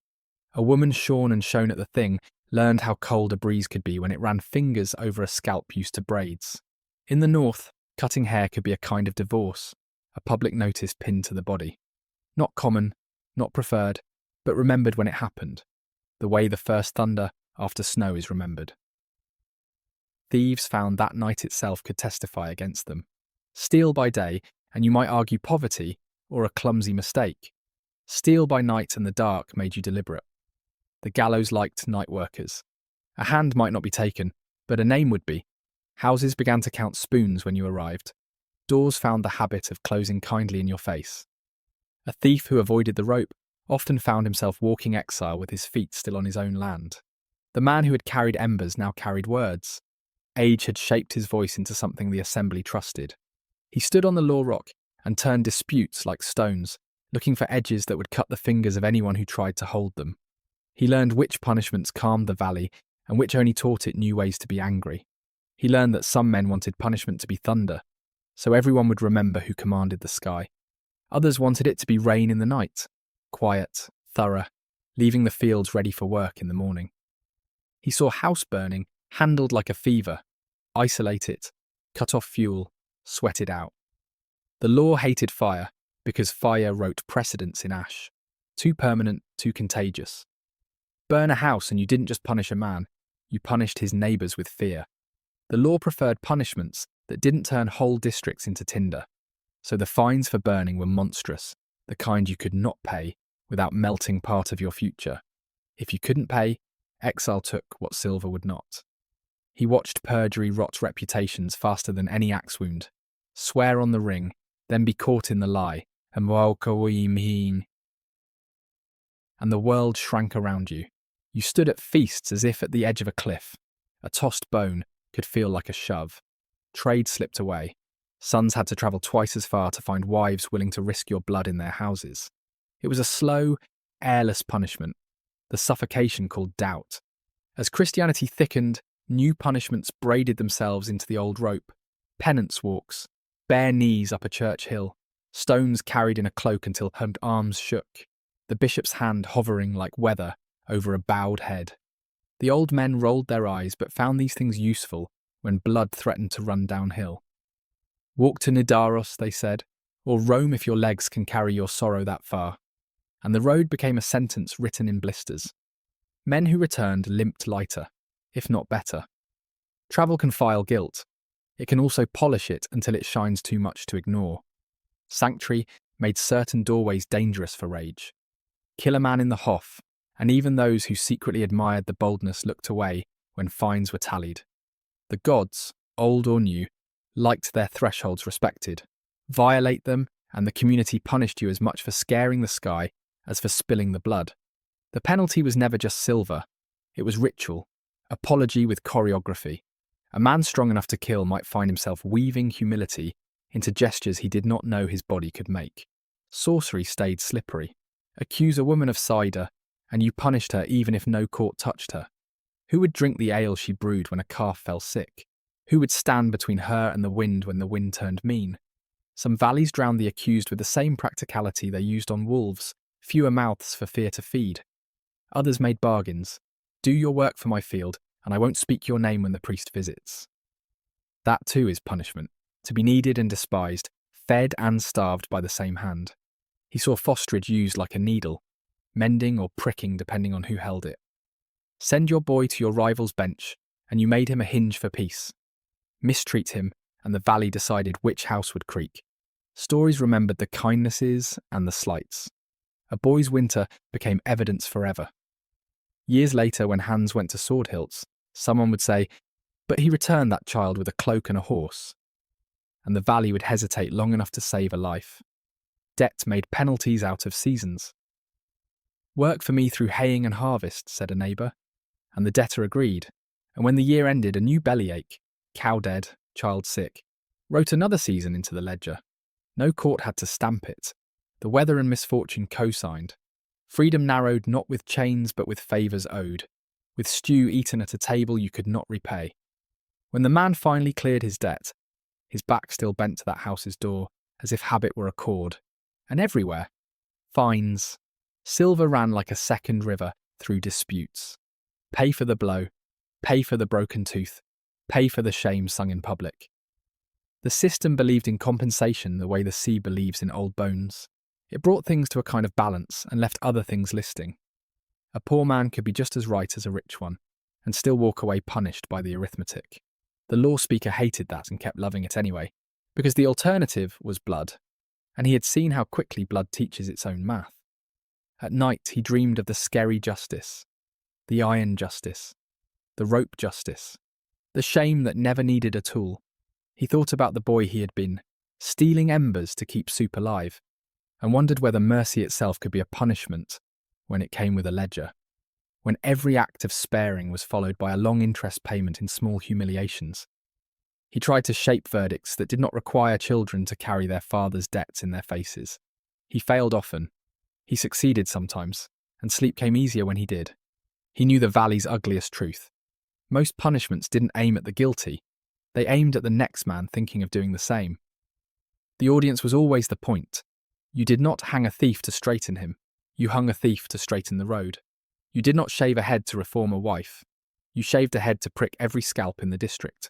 A woman shorn and shown at the thing learned how cold a breeze could be when it ran fingers over a scalp used to braids. In the north, cutting hair could be a kind of divorce, a public notice pinned to the body. Not common, not preferred, but remembered when it happened, the way the first thunder after snow is remembered. Thieves found that night itself could testify against them. Steal by day, and you might argue poverty or a clumsy mistake. Steal by night and the dark made you deliberate. The gallows liked night workers. A hand might not be taken, but a name would be. Houses began to count spoons when you arrived. Doors found the habit of closing kindly in your face. A thief who avoided the rope often found himself walking exile with his feet still on his own land. The man who had carried embers now carried words. Age had shaped his voice into something the assembly trusted. He stood on the law rock and turned disputes like stones, looking for edges that would cut the fingers of anyone who tried to hold them. He learned which punishments calmed the valley and which only taught it new ways to be angry. He learned that some men wanted punishment to be thunder, so everyone would remember who commanded the sky. Others wanted it to be rain in the night, quiet, thorough, leaving the fields ready for work in the morning. He saw house burning handled like a fever. Isolate it, cut off fuel, sweat it out. The law hated fire because fire wrote precedents in ash. Too permanent, too contagious. Burn a house and you didn't just punish a man, you punished his neighbours with fear. The law preferred punishments that didn't turn whole districts into tinder. So the fines for burning were monstrous, the kind you could not pay without melting part of your future. If you couldn't pay, exile took what silver would not. He watched perjury rot reputations faster than any axe wound. Swear on the ring, then be caught in the lie, and the world shrank around you. You stood at feasts as if at the edge of a cliff. A tossed bone could feel like a shove. Trade slipped away. Sons had to travel twice as far to find wives willing to risk your blood in their houses. It was a slow, airless punishment, the suffocation called doubt. As Christianity thickened, new punishments braided themselves into the old rope. Penance walks, bare knees up a church hill, stones carried in a cloak until her arms shook, the bishop's hand hovering like weather over a bowed head. The old men rolled their eyes but found these things useful when blood threatened to run downhill. Walk to Nidaros, they said, or roam if your legs can carry your sorrow that far. And the road became a sentence written in blisters. Men who returned limped lighter, if not better. Travel can file guilt. It can also polish it until it shines too much to ignore. Sanctuary made certain doorways dangerous for rage. Kill a man in the Hof, and even those who secretly admired the boldness looked away when fines were tallied. The gods, old or new, liked their thresholds respected. Violate them, and the community punished you as much for scaring the sky as for spilling the blood. The penalty was never just silver. It was ritual, apology with choreography. A man strong enough to kill might find himself weaving humility into gestures he did not know his body could make. Sorcery stayed slippery. Accuse a woman of cider, and you punished her even if no court touched her. Who would drink the ale she brewed when a calf fell sick? Who would stand between her and the wind when the wind turned mean? Some valleys drowned the accused with the same practicality they used on wolves, fewer mouths for fear to feed. Others made bargains. Do your work for my field, and I won't speak your name when the priest visits. That too is punishment, to be needed and despised, fed and starved by the same hand. He saw fosterage used like a needle, mending or pricking depending on who held it. Send your boy to your rival's bench, and you made him a hinge for peace. Mistreat him, and the valley decided which house would creak. Stories remembered the kindnesses and the slights. A boy's winter became evidence forever. Years later, when hands went to sword hilts, someone would say, "But he returned that child with a cloak and a horse." And the valley would hesitate long enough to save a life. Debt made penalties out of seasons. "Work for me through haying and harvest," said a neighbour, and the debtor agreed. And when the year ended, a new bellyache, cow dead, child sick, wrote another season into the ledger. No court had to stamp it. The weather and misfortune co-signed. Freedom narrowed not with chains but with favours owed, with stew eaten at a table you could not repay. When the man finally cleared his debt, his back still bent to that house's door, as if habit were a cord. And everywhere, fines. Silver ran like a second river through disputes. Pay for the blow, pay for the broken tooth, pay for the shame sung in public. The system believed in compensation the way the sea believes in old bones. It brought things to a kind of balance and left other things listing. A poor man could be just as right as a rich one, and still walk away punished by the arithmetic. The law speaker hated that and kept loving it anyway, because the alternative was blood, and he had seen how quickly blood teaches its own math. At night he dreamed of the scary justice, the iron justice, the rope justice, the shame that never needed a tool. He thought about the boy he had been, stealing embers to keep soup alive, and wondered whether mercy itself could be a punishment when it came with a ledger, when every act of sparing was followed by a long interest payment in small humiliations. He tried to shape verdicts that did not require children to carry their father's debts in their faces. He failed often. He succeeded sometimes, and sleep came easier when he did. He knew the valley's ugliest truth. Most punishments didn't aim at the guilty. They aimed at the next man thinking of doing the same. The audience was always the point. You did not hang a thief to straighten him. You hung a thief to straighten the road. You did not shave a head to reform a wife. You shaved a head to prick every scalp in the district.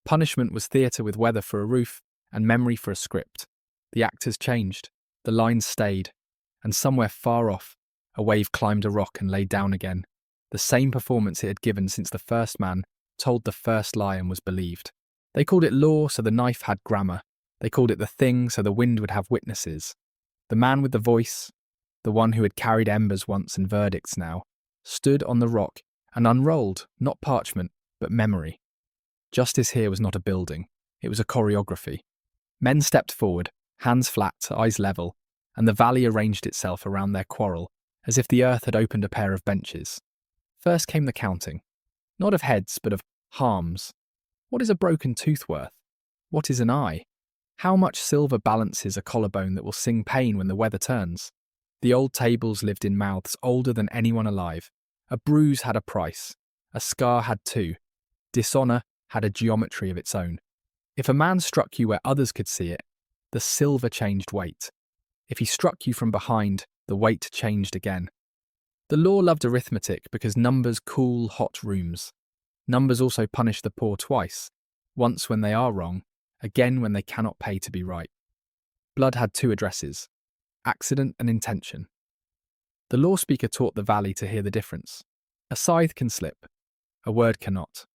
Punishment was theatre with weather for a roof and memory for a script. The actors changed. The lines stayed. And somewhere far off, a wave climbed a rock and lay down again. The same performance it had given since the first man told the first lie and was believed. They called it law, so the knife had grammar. They called it the thing, so the wind would have witnesses. The man with the voice, the one who had carried embers once and verdicts now, stood on the rock and unrolled, not parchment, but memory. Justice here was not a building, it was a choreography. Men stepped forward, hands flat, eyes level, and the valley arranged itself around their quarrel, as if the earth had opened a pair of benches. First came the counting, not of heads, but of harms. What is a broken tooth worth? What is an eye? How much silver balances a collarbone that will sing pain when the weather turns? The old tables lived in mouths older than anyone alive. A bruise had a price. A scar had two. Dishonour had a geometry of its own. If a man struck you where others could see it, the silver changed weight. If he struck you from behind, the weight changed again. The law loved arithmetic because numbers cool hot rooms. Numbers also punish the poor twice, once when they are wrong, again when they cannot pay to be right. Blood had two addresses, accident and intention. The law speaker taught the valley to hear the difference. A scythe can slip, a word cannot.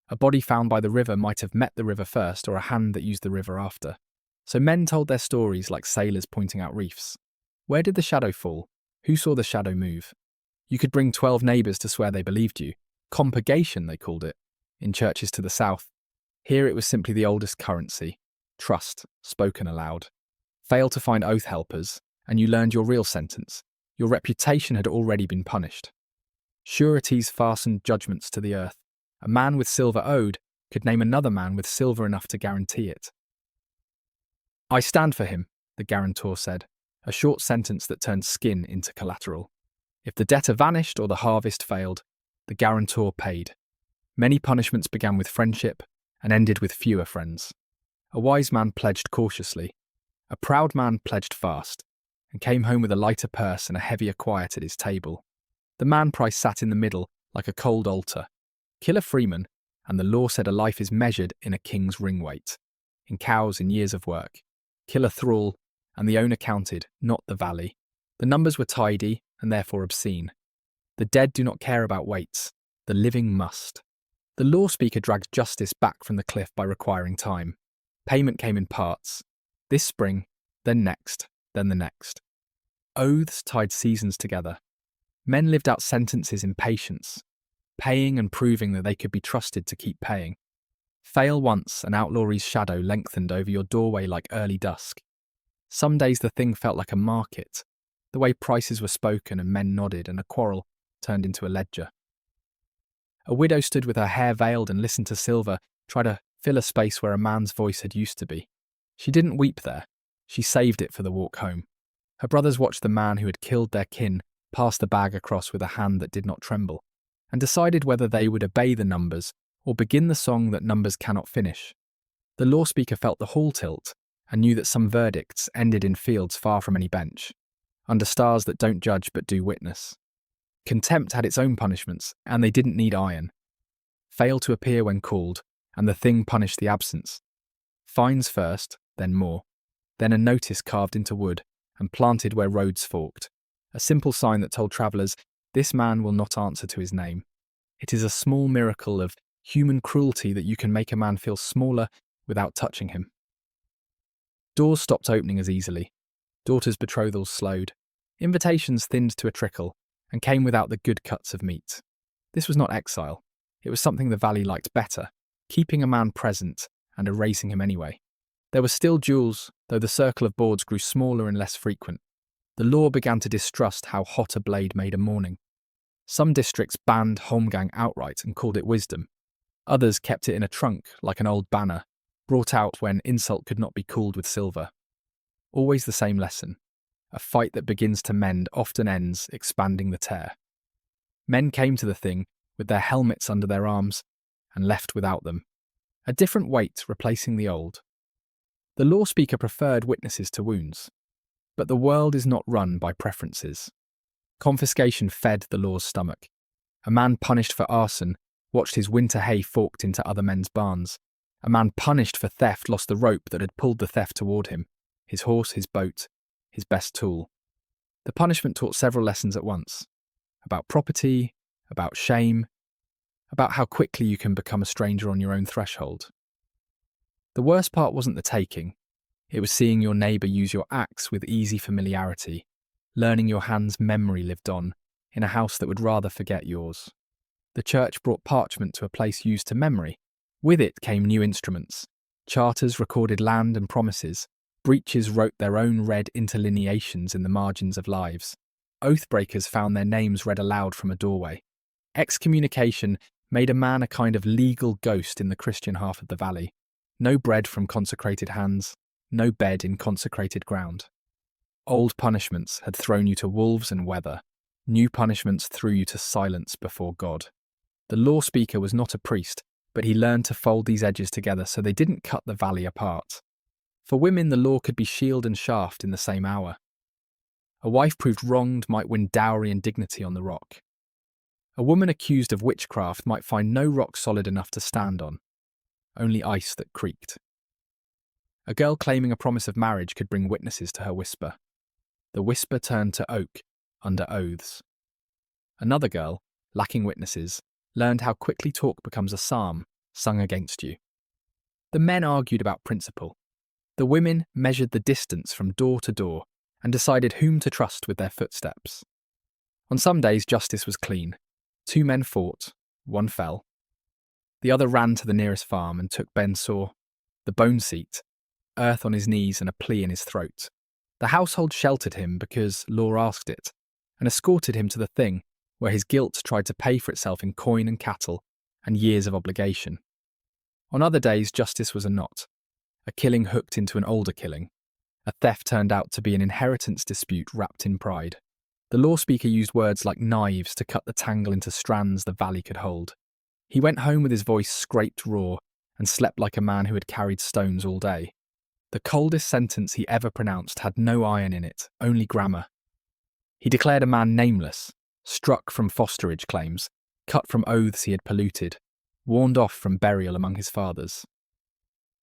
A body found by the river might have met the river first or a hand that used the river after. So men told their stories like sailors pointing out reefs. Where did the shadow fall? Who saw the shadow move? You could bring 12 neighbours to swear they believed you. Compurgation, they called it, in churches to the south. Here it was simply the oldest currency, trust, spoken aloud. Fail to find oath helpers, and you learned your real sentence. Your reputation had already been punished. Sureties fastened judgments to the earth. A man with silver owed could name another man with silver enough to guarantee it. I stand for him, the guarantor said, a short sentence that turned skin into collateral. If the debtor vanished or the harvest failed, the guarantor paid. Many punishments began with friendship and ended with fewer friends. A wise man pledged cautiously. A proud man pledged fast, and came home with a lighter purse and a heavier quiet at his table. The man price sat in the middle like a cold altar. Kill a freeman, and the law said a life is measured in a king's ring weight, in cows in years of work. Kill a thrall, and the owner counted, not the valley. The numbers were tidy and therefore obscene. The dead do not care about weights. The living must. The law speaker dragged justice back from the cliff by requiring time. Payment came in parts. This spring, then next, then the next. Oaths tied seasons together. Men lived out sentences in patience, paying and proving that they could be trusted to keep paying. Fail once, an outlawry's shadow lengthened over your doorway like early dusk. Some days the thing felt like a market, the way prices were spoken and men nodded and a quarrel turned into a ledger. A widow stood with her hair veiled and listened to silver try to fill a space where a man's voice had used to be. She didn't weep there. She saved it for the walk home. Her brothers watched the man who had killed their kin pass the bag across with a hand that did not tremble, and decided whether they would obey the numbers or begin the song that numbers cannot finish. The law speaker felt the hall tilt and knew that some verdicts ended in fields far from any bench, under stars that don't judge but do witness. Contempt had its own punishments, and they didn't need iron. Fail to appear when called, and the thing punished the absence. Fines first, then more. Then a notice carved into wood and planted where roads forked. A simple sign that told travellers, this man will not answer to his name. It is a small miracle of human cruelty that you can make a man feel smaller without touching him. Doors stopped opening as easily. Daughters' betrothals slowed. Invitations thinned to a trickle and came without the good cuts of meat. This was not exile. It was something the valley liked better, keeping a man present and erasing him anyway. There were still duels, though the circle of boards grew smaller and less frequent. The law began to distrust how hot a blade made a morning. Some districts banned holmgang outright and called it wisdom. Others kept it in a trunk, like an old banner, brought out when insult could not be cooled with silver. Always the same lesson. A fight that begins to mend often ends expanding the tear. Men came to the thing with their helmets under their arms and left without them. A different weight replacing the old. The law speaker preferred witnesses to wounds. But the world is not run by preferences. Confiscation fed the law's stomach. A man punished for arson watched his winter hay forked into other men's barns. A man punished for theft lost the rope that had pulled the theft toward him, his horse, his boat, his best tool. The punishment taught several lessons at once. About property, about shame, about how quickly you can become a stranger on your own threshold. The worst part wasn't the taking. It was seeing your neighbour use your axe with easy familiarity, learning your hand's memory lived on in a house that would rather forget yours. The church brought parchment to a place used to memory. With it came new instruments. Charters recorded land and promises. Breaches wrote their own red interlineations in the margins of lives. Oath-breakers found their names read aloud from a doorway. Excommunication made a man a kind of legal ghost in the Christian half of the valley. No bread from consecrated hands, no bed in consecrated ground. Old punishments had thrown you to wolves and weather. New punishments threw you to silence before God. The law speaker was not a priest, but he learned to fold these edges together so they didn't cut the valley apart. For women, the law could be shield and shaft in the same hour. A wife proved wronged might win dowry and dignity on the rock. A woman accused of witchcraft might find no rock solid enough to stand on, only ice that creaked. A girl claiming a promise of marriage could bring witnesses to her whisper. The whisper turned to oak under oaths. Another girl, lacking witnesses, learned how quickly talk becomes a psalm sung against you. The men argued about principle. The women measured the distance from door to door and decided whom to trust with their footsteps. On some days, justice was clean. 2 men fought, 1 fell. The other ran to the nearest farm and took Ben's saw, the bone seat, earth on his knees and a plea in his throat. The household sheltered him because law asked it, and escorted him to the thing where his guilt tried to pay for itself in coin and cattle and years of obligation. On other days, justice was a knot, a killing hooked into an older killing. A theft turned out to be an inheritance dispute wrapped in pride. The law speaker used words like knives to cut the tangle into strands the valley could hold. He went home with his voice scraped raw and slept like a man who had carried stones all day. The coldest sentence he ever pronounced had no iron in it, only grammar. He declared a man nameless, struck from fosterage claims, cut from oaths he had polluted, warned off from burial among his fathers.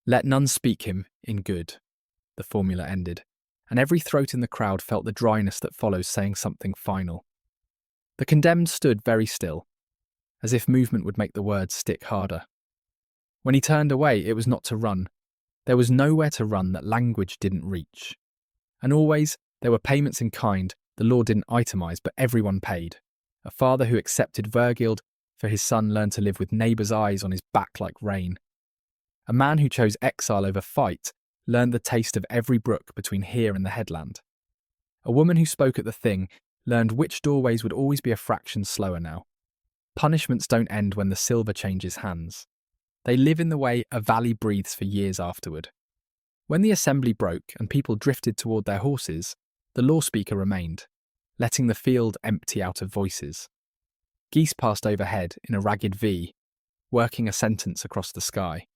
Let none speak him in good, the formula ended, and every throat in the crowd felt the dryness that follows saying something final. The condemned stood very still, as if movement would make the words stick harder. When he turned away, it was not to run. There was nowhere to run that language didn't reach. And always, there were payments in kind the law didn't itemise, but everyone paid. A father who accepted Vergild for his son learned to live with neighbours' eyes on his back like rain. A man who chose exile over fight learned the taste of every brook between here and the headland. A woman who spoke at the thing learned which doorways would always be a fraction slower now. Punishments don't end when the silver changes hands. They live in the way a valley breathes for years afterward. When the assembly broke and people drifted toward their horses, the law speaker remained, letting the field empty out of voices. Geese passed overhead in a ragged V, working a sentence across the sky.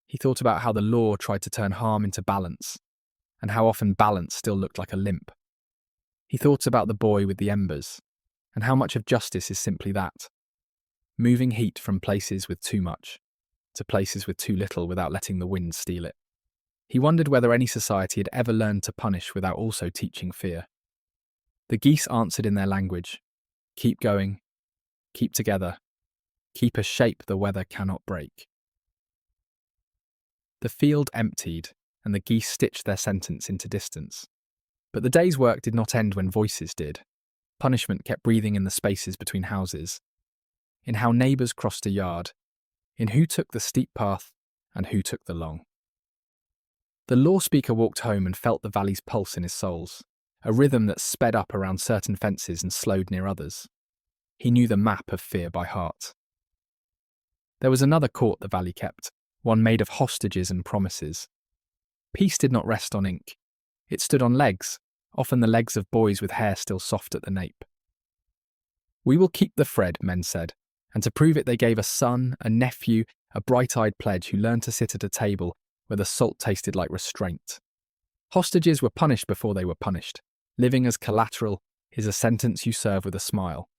He thought about how the law tried to turn harm into balance, and how often balance still looked like a limp. He thought about the boy with the embers, and how much of justice is simply that, moving heat from places with too much to places with too little without letting the wind steal it. He wondered whether any society had ever learned to punish without also teaching fear. The geese answered in their language, keep going, keep together, keep a shape the weather cannot break. The field emptied, and the geese stitched their sentence into distance. But the day's work did not end when voices did. Punishment kept breathing in the spaces between houses, in how neighbours crossed a yard, in who took the steep path and who took the long. The law speaker walked home and felt the valley's pulse in his soles, a rhythm that sped up around certain fences and slowed near others. He knew the map of fear by heart. There was another court the valley kept, one made of hostages and promises. Peace did not rest on ink. It stood on legs, often the legs of boys with hair still soft at the nape. "We will keep the Fred," men said, and to prove it they gave a son, a nephew, a bright-eyed pledge who learned to sit at a table where the salt tasted like restraint. Hostages were punished before they were punished. Living as collateral is a sentence you serve with a smile.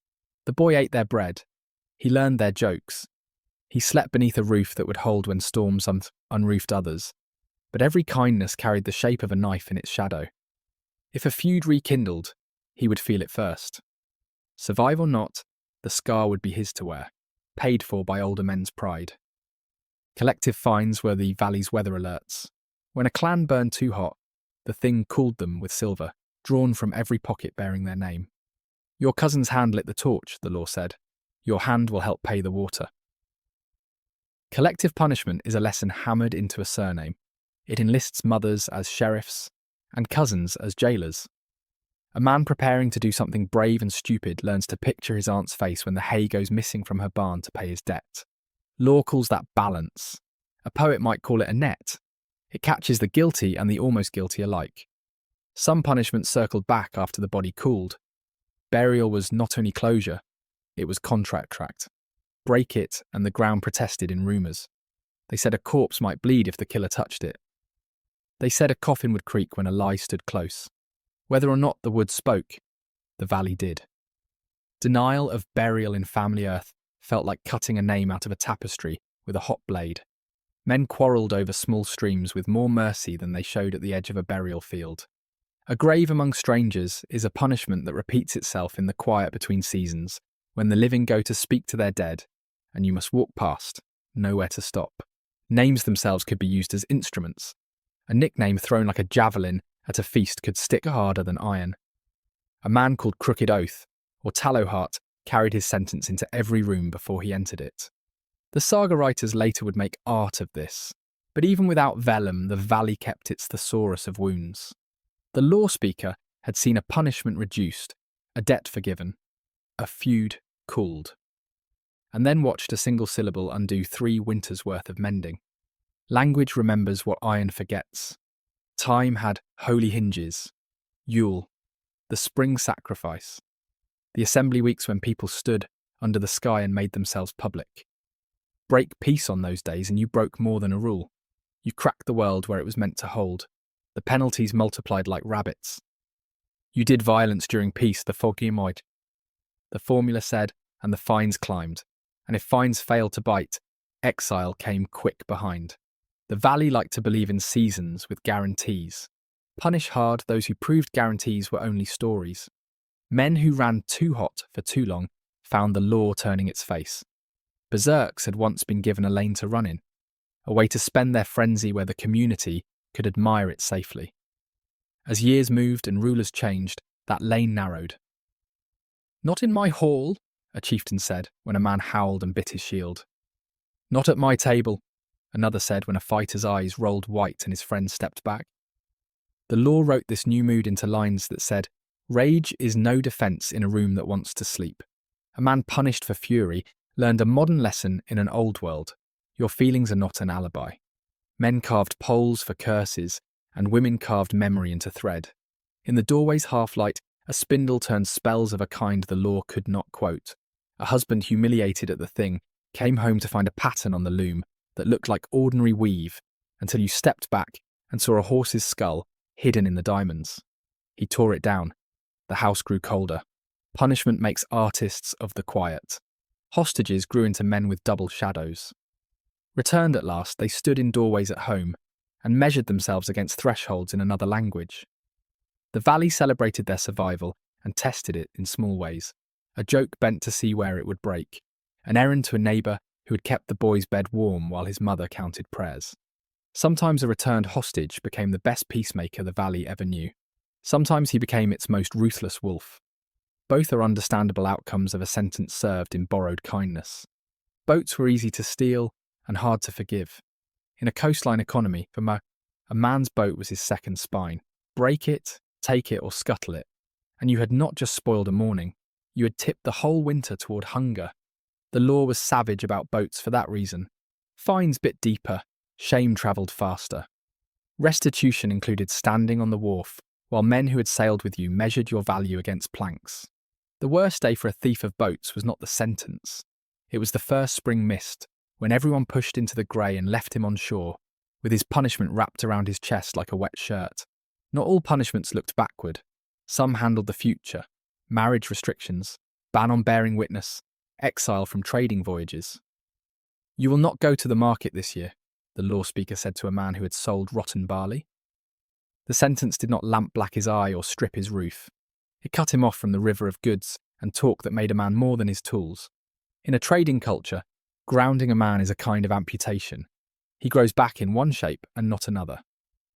The boy ate their bread. He learned their jokes. He slept beneath a roof that would hold when storms unroofed others. But every kindness carried the shape of a knife in its shadow. If a feud rekindled, he would feel it first. Survive or not, the scar would be his to wear, paid for by older men's pride. Collective fines were the valley's weather alerts. When a clan burned too hot, the thing cooled them with silver, drawn from every pocket bearing their name. "Your cousin's hand lit the torch," the law said. "Your hand will help pay the water." Collective punishment is a lesson hammered into a surname. It enlists mothers as sheriffs and cousins as jailers. A man preparing to do something brave and stupid learns to picture his aunt's face when the hay goes missing from her barn to pay his debt. Law calls that balance. A poet might call it a net. It catches the guilty and the almost guilty alike. Some punishment circled back after the body cooled. Burial was not only closure, it was contract. Break it, and the ground protested in rumours. They said a corpse might bleed if the killer touched it. They said a coffin would creak when a lie stood close. Whether or not the wood spoke, the valley did. Denial of burial in family earth felt like cutting a name out of a tapestry with a hot blade. Men quarrelled over small streams with more mercy than they showed at the edge of a burial field. A grave among strangers is a punishment that repeats itself in the quiet between seasons, when the living go to speak to their dead, and you must walk past, nowhere to stop. Names themselves could be used as instruments. A nickname thrown like a javelin at a feast could stick harder than iron. A man called Crooked Oath, or Tallowheart, carried his sentence into every room before he entered it. The saga writers later would make art of this, but even without vellum, the valley kept its thesaurus of wounds. The law speaker had seen a punishment reduced, a debt forgiven, a feud cooled, and then watched a single syllable undo 3 winters' worth of mending. Language remembers what iron forgets. Time had holy hinges, Yule, the spring sacrifice, the assembly weeks when people stood under the sky and made themselves public. Break peace on those days and you broke more than a rule. You cracked the world where it was meant to hold. The penalties multiplied like rabbits. You did violence during peace, the foggy-moid. The formula said, and the fines climbed. And if fines failed to bite, exile came quick behind. The valley liked to believe in seasons with guarantees. Punish hard those who proved guarantees were only stories. Men who ran too hot for too long found the law turning its face. Berserks had once been given a lane to run in, a way to spend their frenzy where the community could admire it safely. As years moved and rulers changed, that lane narrowed. "Not in my hall," a chieftain said when a man howled and bit his shield. "Not at my table," another said when a fighter's eyes rolled white and his friend stepped back. The law wrote this new mood into lines that said, "Rage is no defence in a room that wants to sleep." A man punished for fury learned a modern lesson in an old world. Your feelings are not an alibi. Men carved poles for curses, and women carved memory into thread. In the doorway's half-light, a spindle turned spells of a kind the law could not quote. A husband humiliated at the thing came home to find a pattern on the loom that looked like ordinary weave until you stepped back and saw a horse's skull hidden in the diamonds. He tore it down. The house grew colder. Punishment makes artists of the quiet. Hostages grew into men with double shadows. Returned at last, they stood in doorways at home and measured themselves against thresholds in another language. The valley celebrated their survival and tested it in small ways. A joke bent to see where it would break. An errand to a neighbour who had kept the boy's bed warm while his mother counted prayers. Sometimes a returned hostage became the best peacemaker the valley ever knew. Sometimes he became its most ruthless wolf. Both are understandable outcomes of a sentence served in borrowed kindness. Boats were easy to steal and hard to forgive. In a coastline economy, for A man's boat was his second spine. Break it, take it, or scuttle it. And you had not just spoiled a morning, you had tipped the whole winter toward hunger. The law was savage about boats for that reason. Fines bit deeper, shame travelled faster. Restitution included standing on the wharf, while men who had sailed with you measured your value against planks. The worst day for a thief of boats was not the sentence. It was the first spring mist, when everyone pushed into the grey and left him on shore, with his punishment wrapped around his chest like a wet shirt. Not all punishments looked backward. Some handled the future: marriage restrictions, ban on bearing witness, exile from trading voyages. "You will not go to the market this year," the law speaker said to a man who had sold rotten barley. The sentence did not lamp-black his eye or strip his roof. It cut him off from the river of goods and talk that made a man more than his tools. In a trading culture, grounding a man is a kind of amputation. He grows back in one shape and not another.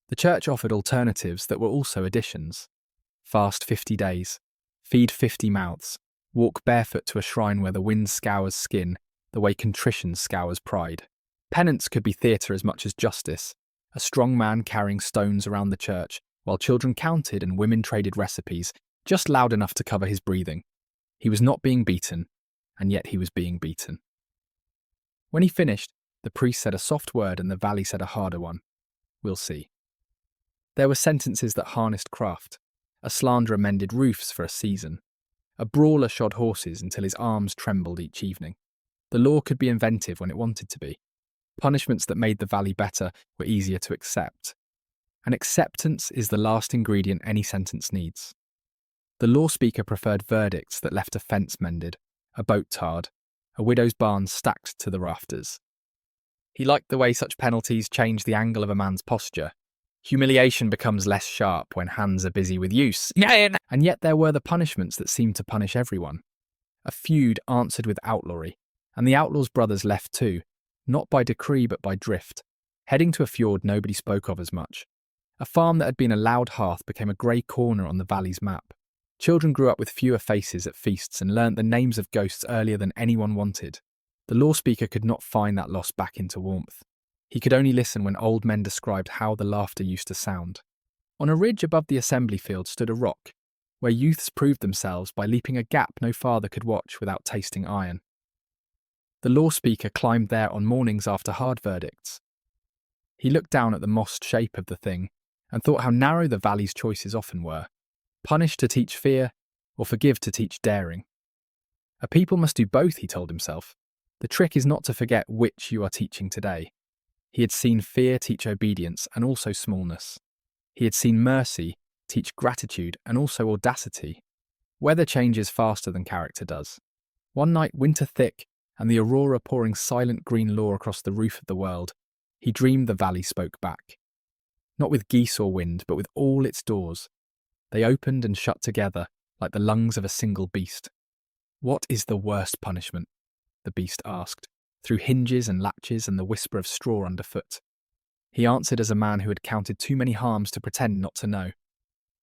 The church offered alternatives that were also additions. Fast 50 days, feed 50 mouths, walk barefoot to a shrine where the wind scours skin the way contrition scours pride. Penance could be theatre as much as justice, a strong man carrying stones around the church while children counted and women traded recipes, just loud enough to cover his breathing. He was not being beaten, and yet he was being beaten. When he finished, the priest said a soft word and the valley said a harder one. "We'll see." There were sentences that harnessed craft. A slanderer mended roofs for a season. A brawler shod horses until his arms trembled each evening. The law could be inventive when it wanted to be. Punishments that made the valley better were easier to accept. And acceptance is the last ingredient any sentence needs. The law speaker preferred verdicts that left a fence mended, a boat tarred, a widow's barn stacked to the rafters. He liked the way such penalties changed the angle of a man's posture. Humiliation becomes less sharp when hands are busy with use. And yet there were the punishments that seemed to punish everyone. A feud answered with outlawry, and the outlaw's brothers left too, not by decree but by drift, heading to a fjord nobody spoke of as much. A farm that had been a loud hearth became a grey corner on the valley's map. Children grew up with fewer faces at feasts and learnt the names of ghosts earlier than anyone wanted. The law speaker could not find that loss back into warmth. He could only listen when old men described how the laughter used to sound. On a ridge above the assembly field stood a rock, where youths proved themselves by leaping a gap no father could watch without tasting iron. The law speaker climbed there on mornings after hard verdicts. He looked down at the mossed shape of the thing and thought how narrow the valley's choices often were: punish to teach fear, or forgive to teach daring. A people must do both, he told himself. The trick is not to forget which you are teaching today. He had seen fear teach obedience and also smallness. He had seen mercy teach gratitude and also audacity. Weather changes faster than character does. One night, winter thick, and the aurora pouring silent green law across the roof of the world, he dreamed the valley spoke back. Not with geese or wind, but with all its doors. They opened and shut together, like the lungs of a single beast. "What is the worst punishment?" the beast asked, through hinges and latches and the whisper of straw underfoot. He answered as a man who had counted too many harms to pretend not to know.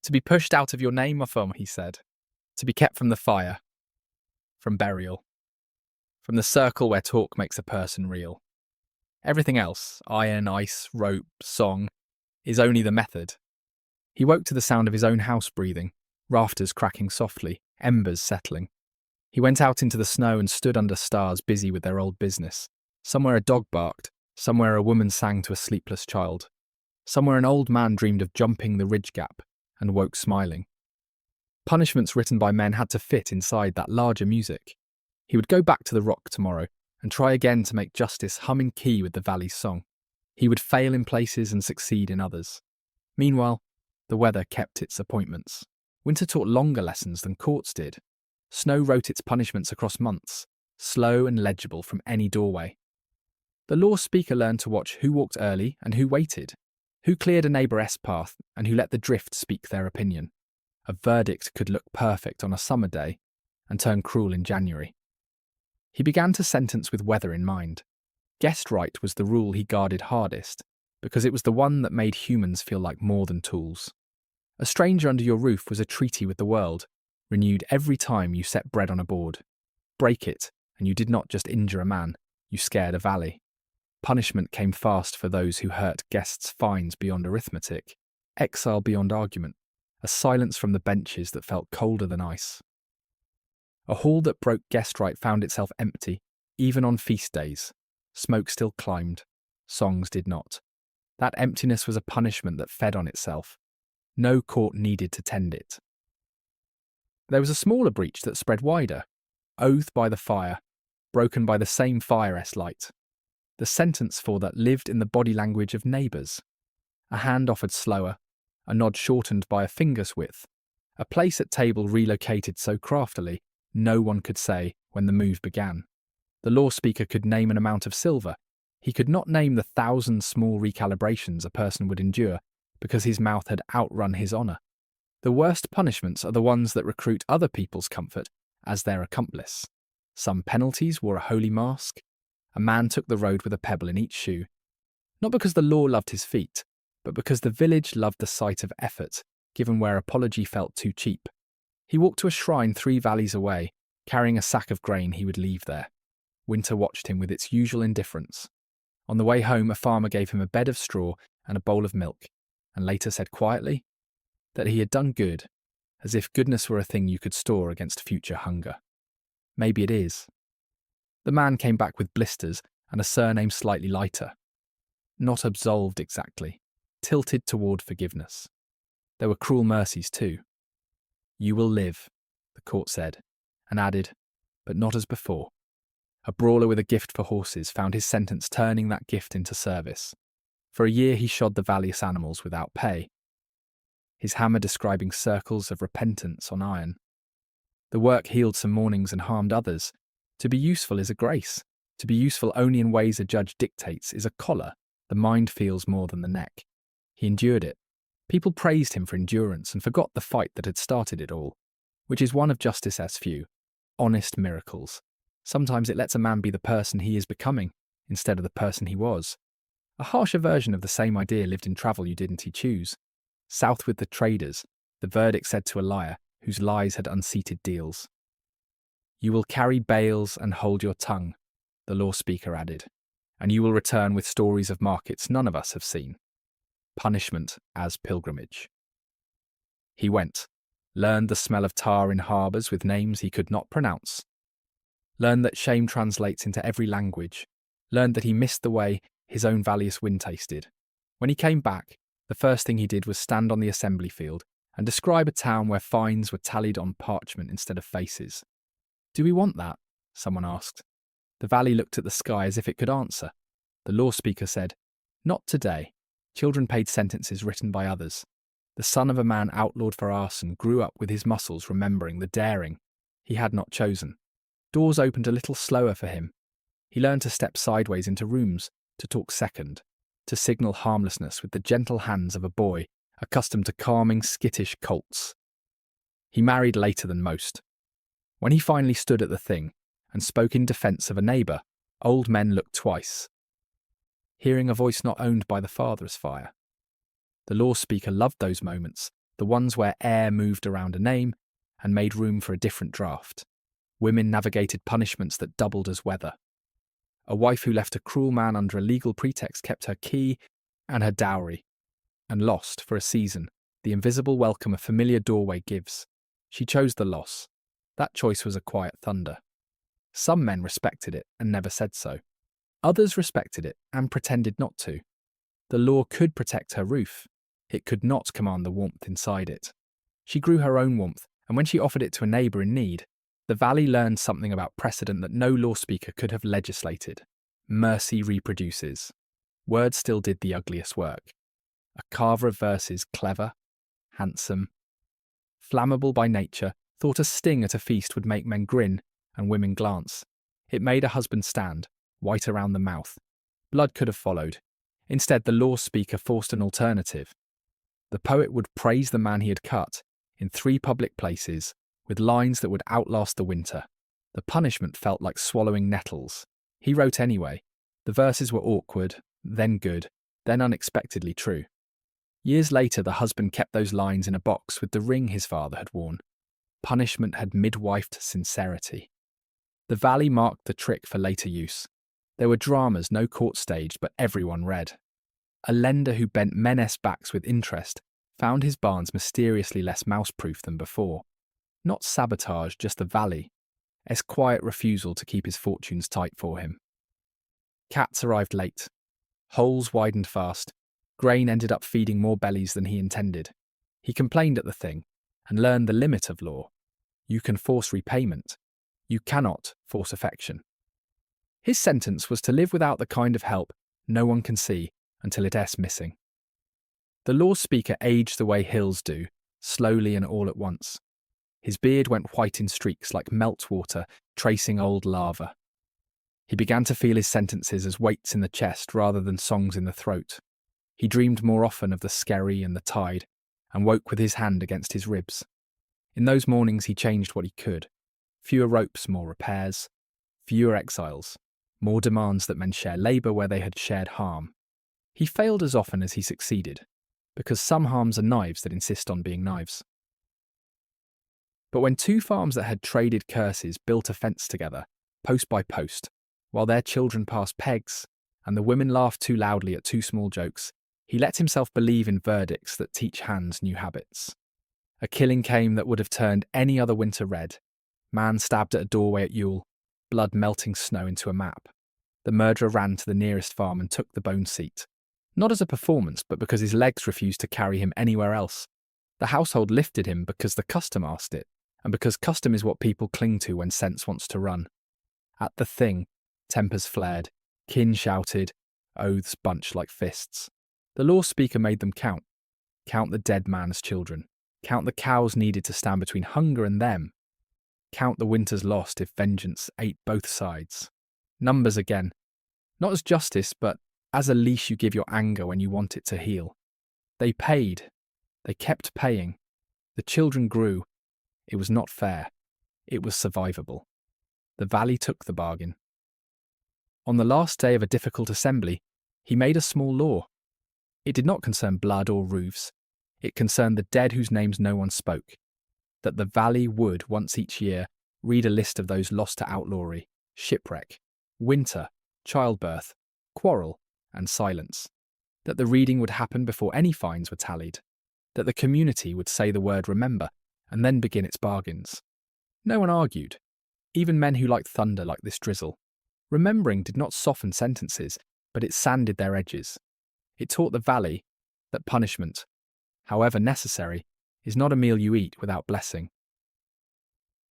"To be pushed out of your name, ma femme," he said. "To be kept from the fire, from burial, from the circle where talk makes a person real. Everything else, iron, ice, rope, song, is only the method." He woke to the sound of his own house breathing, rafters cracking softly, embers settling. He went out into the snow and stood under stars busy with their old business. Somewhere a dog barked, somewhere a woman sang to a sleepless child. Somewhere an old man dreamed of jumping the ridge gap and woke smiling. Punishments written by men had to fit inside that larger music. He would go back to the rock tomorrow and try again to make justice hum in key with the valley's song. He would fail in places and succeed in others. Meanwhile, the weather kept its appointments. Winter taught longer lessons than courts did. Snow wrote its punishments across months, slow and legible from any doorway. The law speaker learned to watch who walked early and who waited, who cleared a neighbour's path and who let the drift speak their opinion. A verdict could look perfect on a summer day and turn cruel in January. He began to sentence with weather in mind. Guest right was the rule he guarded hardest, because it was the one that made humans feel like more than tools. A stranger under your roof was a treaty with the world, renewed every time you set bread on a board. Break it, and you did not just injure a man, you scared a valley. Punishment came fast for those who hurt guests' fines beyond arithmetic, exile beyond argument, a silence from the benches that felt colder than ice. A hall that broke guest right found itself empty, even on feast days. Smoke still climbed, songs did not. That emptiness was a punishment that fed on itself. No court needed to tend it. There was a smaller breach that spread wider, oath by the fire, broken by the same fire-s light. The sentence for that lived in the body language of neighbours. A hand offered slower, a nod shortened by a finger's width, a place at table relocated so craftily no one could say when the move began. The law speaker could name an amount of silver. He could not name the 1,000 small recalibrations a person would endure because his mouth had outrun his honour. The worst punishments are the ones that recruit other people's comfort as their accomplice. Some penalties wore a holy mask. A man took the road with a pebble in each shoe, not because the law loved his feet, but because the village loved the sight of effort, given where apology felt too cheap. He walked to a shrine 3 valleys away, carrying a sack of grain he would leave there. Winter watched him with its usual indifference. On the way home, a farmer gave him a bed of straw and a bowl of milk, and later said quietly that he had done good, as if goodness were a thing you could store against future hunger. Maybe it is. The man came back with blisters and a surname slightly lighter. Not absolved exactly, tilted toward forgiveness. There were cruel mercies too. "You will live," the court said, and added, "but not as before." A brawler with a gift for horses found his sentence turning that gift into service. For a year he shod the valiant animals without pay, his hammer describing circles of repentance on iron. The work healed some mornings and harmed others. To be useful is a grace. To be useful only in ways a judge dictates is a collar the mind feels more than the neck. He endured it. People praised him for endurance and forgot the fight that had started it all, which is one of justice's few honest miracles. Sometimes it lets a man be the person he is becoming instead of the person he was. A harsher version of the same idea lived in Travel You Didn't He Choose. South with the traders, the verdict said to a liar whose lies had unseated deals. "You will carry bales and hold your tongue," the law speaker added, "and you will return with stories of markets none of us have seen." Punishment as pilgrimage. He went, learned the smell of tar in harbours with names he could not pronounce, learned that shame translates into every language, learned that he missed the way his own valious wind tasted. When he came back, the first thing he did was stand on the assembly field and describe a town where fines were tallied on parchment instead of faces. "Do we want that?" someone asked. The valley looked at the sky as if it could answer. The law speaker said, "Not today. Children paid sentences written by others. The son of a man outlawed for arson grew up with his muscles remembering the daring he had not chosen. Doors opened a little slower for him. He learned to step sideways into rooms, to talk second, to signal harmlessness with the gentle hands of a boy accustomed to calming skittish colts. He married later than most. When he finally stood at the thing and spoke in defence of a neighbour, old men looked twice, hearing a voice not owned by the father's fire. The law speaker loved those moments, the ones where air moved around a name and made room for a different draft. Women navigated punishments that doubled as weather. A wife who left a cruel man under a legal pretext kept her key and her dowry, and lost, for a season, the invisible welcome a familiar doorway gives. She chose the loss. That choice was a quiet thunder. Some men respected it and never said so. Others respected it and pretended not to. The law could protect her roof. It could not command the warmth inside it. She grew her own warmth, and when she offered it to a neighbour in need, the valley learned something about precedent that no law speaker could have legislated. Mercy reproduces. Words still did the ugliest work. A carver of verses, clever, handsome, flammable by nature, thought a sting at a feast would make men grin and women glance. It made a husband stand, white around the mouth. Blood could have followed. Instead, the law speaker forced an alternative. The poet would praise the man he had cut, in 3 public places, with lines that would outlast the winter. The punishment felt like swallowing nettles. He wrote anyway. The verses were awkward, then good, then unexpectedly true. Years later, the husband kept those lines in a box with the ring his father had worn. Punishment had midwifed sincerity. The valley marked the trick for later use. There were dramas no court staged, but everyone read. A lender who bent men's backs with interest found his barns mysteriously less mouse-proof than before. Not sabotage, just the valley. His quiet refusal to keep his fortunes tight for him. Cats arrived late. Holes widened fast. Grain ended up feeding more bellies than he intended. He complained at the thing and learned the limit of law. You can force repayment. You cannot force affection. His sentence was to live without the kind of help no one can see until it's missing. The law speaker aged the way hills do, slowly and all at once. His beard went white in streaks like meltwater tracing old lava. He began to feel his sentences as weights in the chest rather than songs in the throat. He dreamed more often of the skerry and the tide, and woke with his hand against his ribs. In those mornings he changed what he could. Fewer ropes, more repairs. Fewer exiles. More demands that men share labour where they had shared harm. He failed as often as he succeeded, because some harms are knives that insist on being knives. But when two farms that had traded curses built a fence together, post by post, while their children passed pegs, and the women laughed too loudly at two small jokes, he let himself believe in verdicts that teach hands new habits. A killing came that would have turned any other winter red. Man stabbed at a doorway at Yule, blood melting snow into a map. The murderer ran to the nearest farm and took the bone seat. Not as a performance, but because his legs refused to carry him anywhere else. The household lifted him because the custom asked it, and because custom is what people cling to when sense wants to run. At the thing, tempers flared, kin shouted, oaths bunched like fists. The law speaker made them count. Count the dead man's children. Count the cows needed to stand between hunger and them. Count the winters lost if vengeance ate both sides. Numbers again. Not as justice, but as a leash you give your anger when you want it to heal. They paid. They kept paying. The children grew. It was not fair. It was survivable. The valley took the bargain. On the last day of a difficult assembly, he made a small law. It did not concern blood or roofs. It concerned the dead whose names no one spoke. That the valley would, once each year, read a list of those lost to outlawry, shipwreck, winter, childbirth, quarrel, and silence. That the reading would happen before any fines were tallied. That the community would say the word remember, and then begin its bargains. No one argued, even men who liked thunder like this drizzle. Remembering did not soften sentences, but it sanded their edges. It taught the valley that punishment, however necessary, is not a meal you eat without blessing.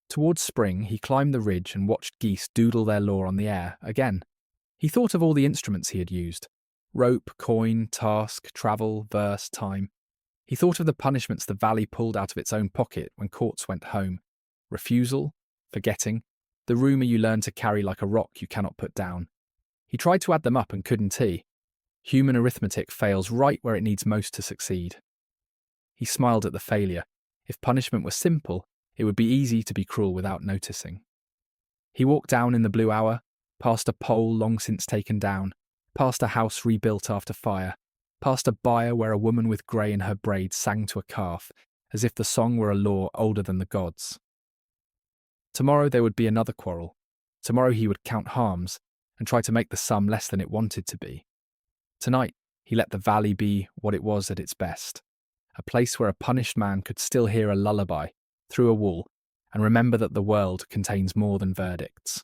Towards spring, he climbed the ridge and watched geese doodle their law on the air again. He thought of all the instruments he had used: rope, coin, task, travel, verse, time. He thought of the punishments the valley pulled out of its own pocket when courts went home: refusal, forgetting, the rumour you learn to carry like a rock you cannot put down. He tried to add them up and couldn't he? Human arithmetic fails right where it needs most to succeed. He smiled at the failure. If punishment were simple, it would be easy to be cruel without noticing. He walked down in the blue hour, past a pole long since taken down, past a house rebuilt after fire, past a byre where a woman with grey in her braids sang to a calf, as if the song were a law older than the gods. Tomorrow there would be another quarrel. Tomorrow he would count harms, and try to make the sum less than it wanted to be. Tonight, he let the valley be what it was at its best, a place where a punished man could still hear a lullaby through a wall and remember that the world contains more than verdicts.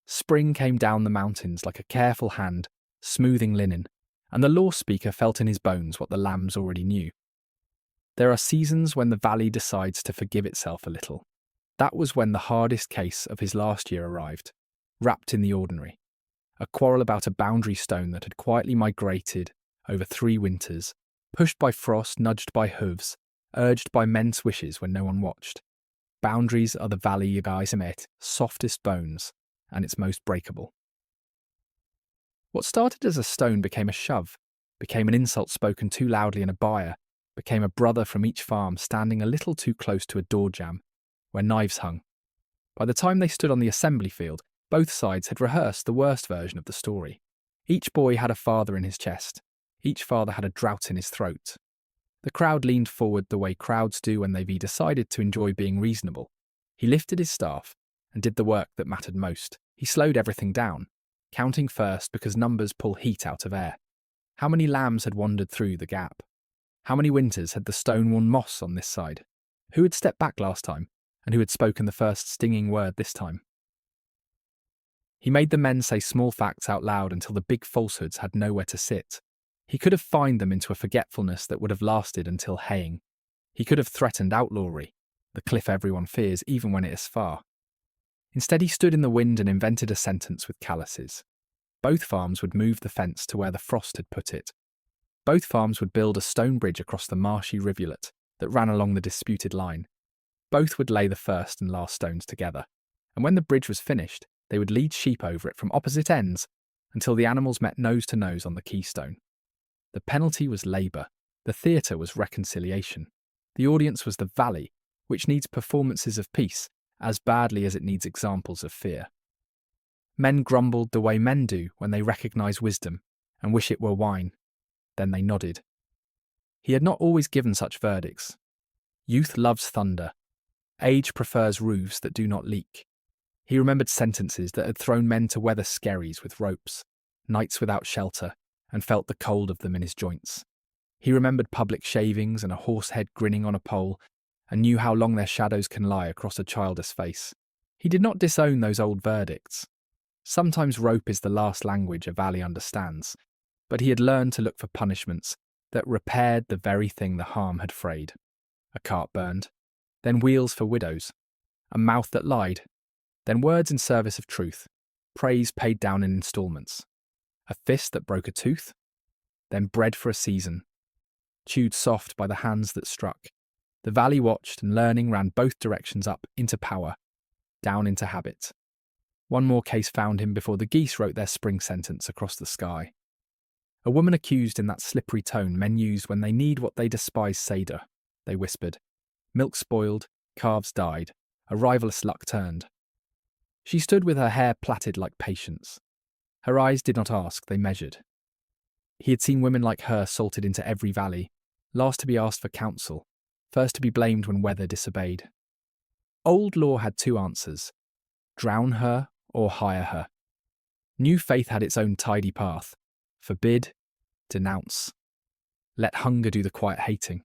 Spring came down the mountains like a careful hand, smoothing linen, and the law speaker felt in his bones what the lambs already knew. There are seasons when the valley decides to forgive itself a little. That was when the hardest case of his last year arrived, wrapped in the ordinary. A quarrel about a boundary stone that had quietly migrated over 3 winters, pushed by frost, nudged by hooves, urged by men's wishes when no one watched. Boundaries are the valley Yagaisamet, softest bones, and its most breakable. What started as a stone became a shove, became an insult spoken too loudly in a byre, became a brother from each farm standing a little too close to a door jamb, where knives hung. By the time they stood on the assembly field, both sides had rehearsed the worst version of the story. Each boy had a father in his chest. Each father had a drought in his throat. The crowd leaned forward the way crowds do when they've decided to enjoy being reasonable. He lifted his staff and did the work that mattered most. He slowed everything down, counting first because numbers pull heat out of air. How many lambs had wandered through the gap? How many winters had the stone worn moss on this side? Who had stepped back last time, and who had spoken the first stinging word this time? He made the men say small facts out loud until the big falsehoods had nowhere to sit. He could have fined them into a forgetfulness that would have lasted until haying. He could have threatened outlawry, the cliff everyone fears even when it is far. Instead, he stood in the wind and invented a sentence with calluses. Both farms would move the fence to where the frost had put it. Both farms would build a stone bridge across the marshy rivulet that ran along the disputed line. Both would lay the first and last stones together, and when the bridge was finished, they would lead sheep over it from opposite ends until the animals met nose to nose on the keystone. The penalty was labour. The theatre was reconciliation. The audience was the valley, which needs performances of peace as badly as it needs examples of fear. Men grumbled the way men do when they recognise wisdom and wish it were wine. Then they nodded. He had not always given such verdicts. Youth loves thunder. Age prefers roofs that do not leak. He remembered sentences that had thrown men to weather skerries with ropes, nights without shelter, and felt the cold of them in his joints. He remembered public shavings and a horse head grinning on a pole, and knew how long their shadows can lie across a childless face. He did not disown those old verdicts. Sometimes rope is the last language a valley understands, but he had learned to look for punishments that repaired the very thing the harm had frayed. A cart burned, then wheels for widows, a mouth that lied, then words in service of truth, praise paid down in instalments, a fist that broke a tooth, then bread for a season, chewed soft by the hands that struck. The valley watched, and learning ran both directions up into power, down into habit. One more case found him before the geese wrote their spring sentence across the sky. A woman accused in that slippery tone men use when they need what they despise seder, they whispered. Milk spoiled, calves died, a rivalous luck turned. She stood with her hair plaited like patience. Her eyes did not ask, they measured. He had seen women like her salted into every valley, last to be asked for counsel, first to be blamed when weather disobeyed. Old law had two answers: drown her or hire her. New faith had its own tidy path: forbid, denounce. Let hunger do the quiet hating.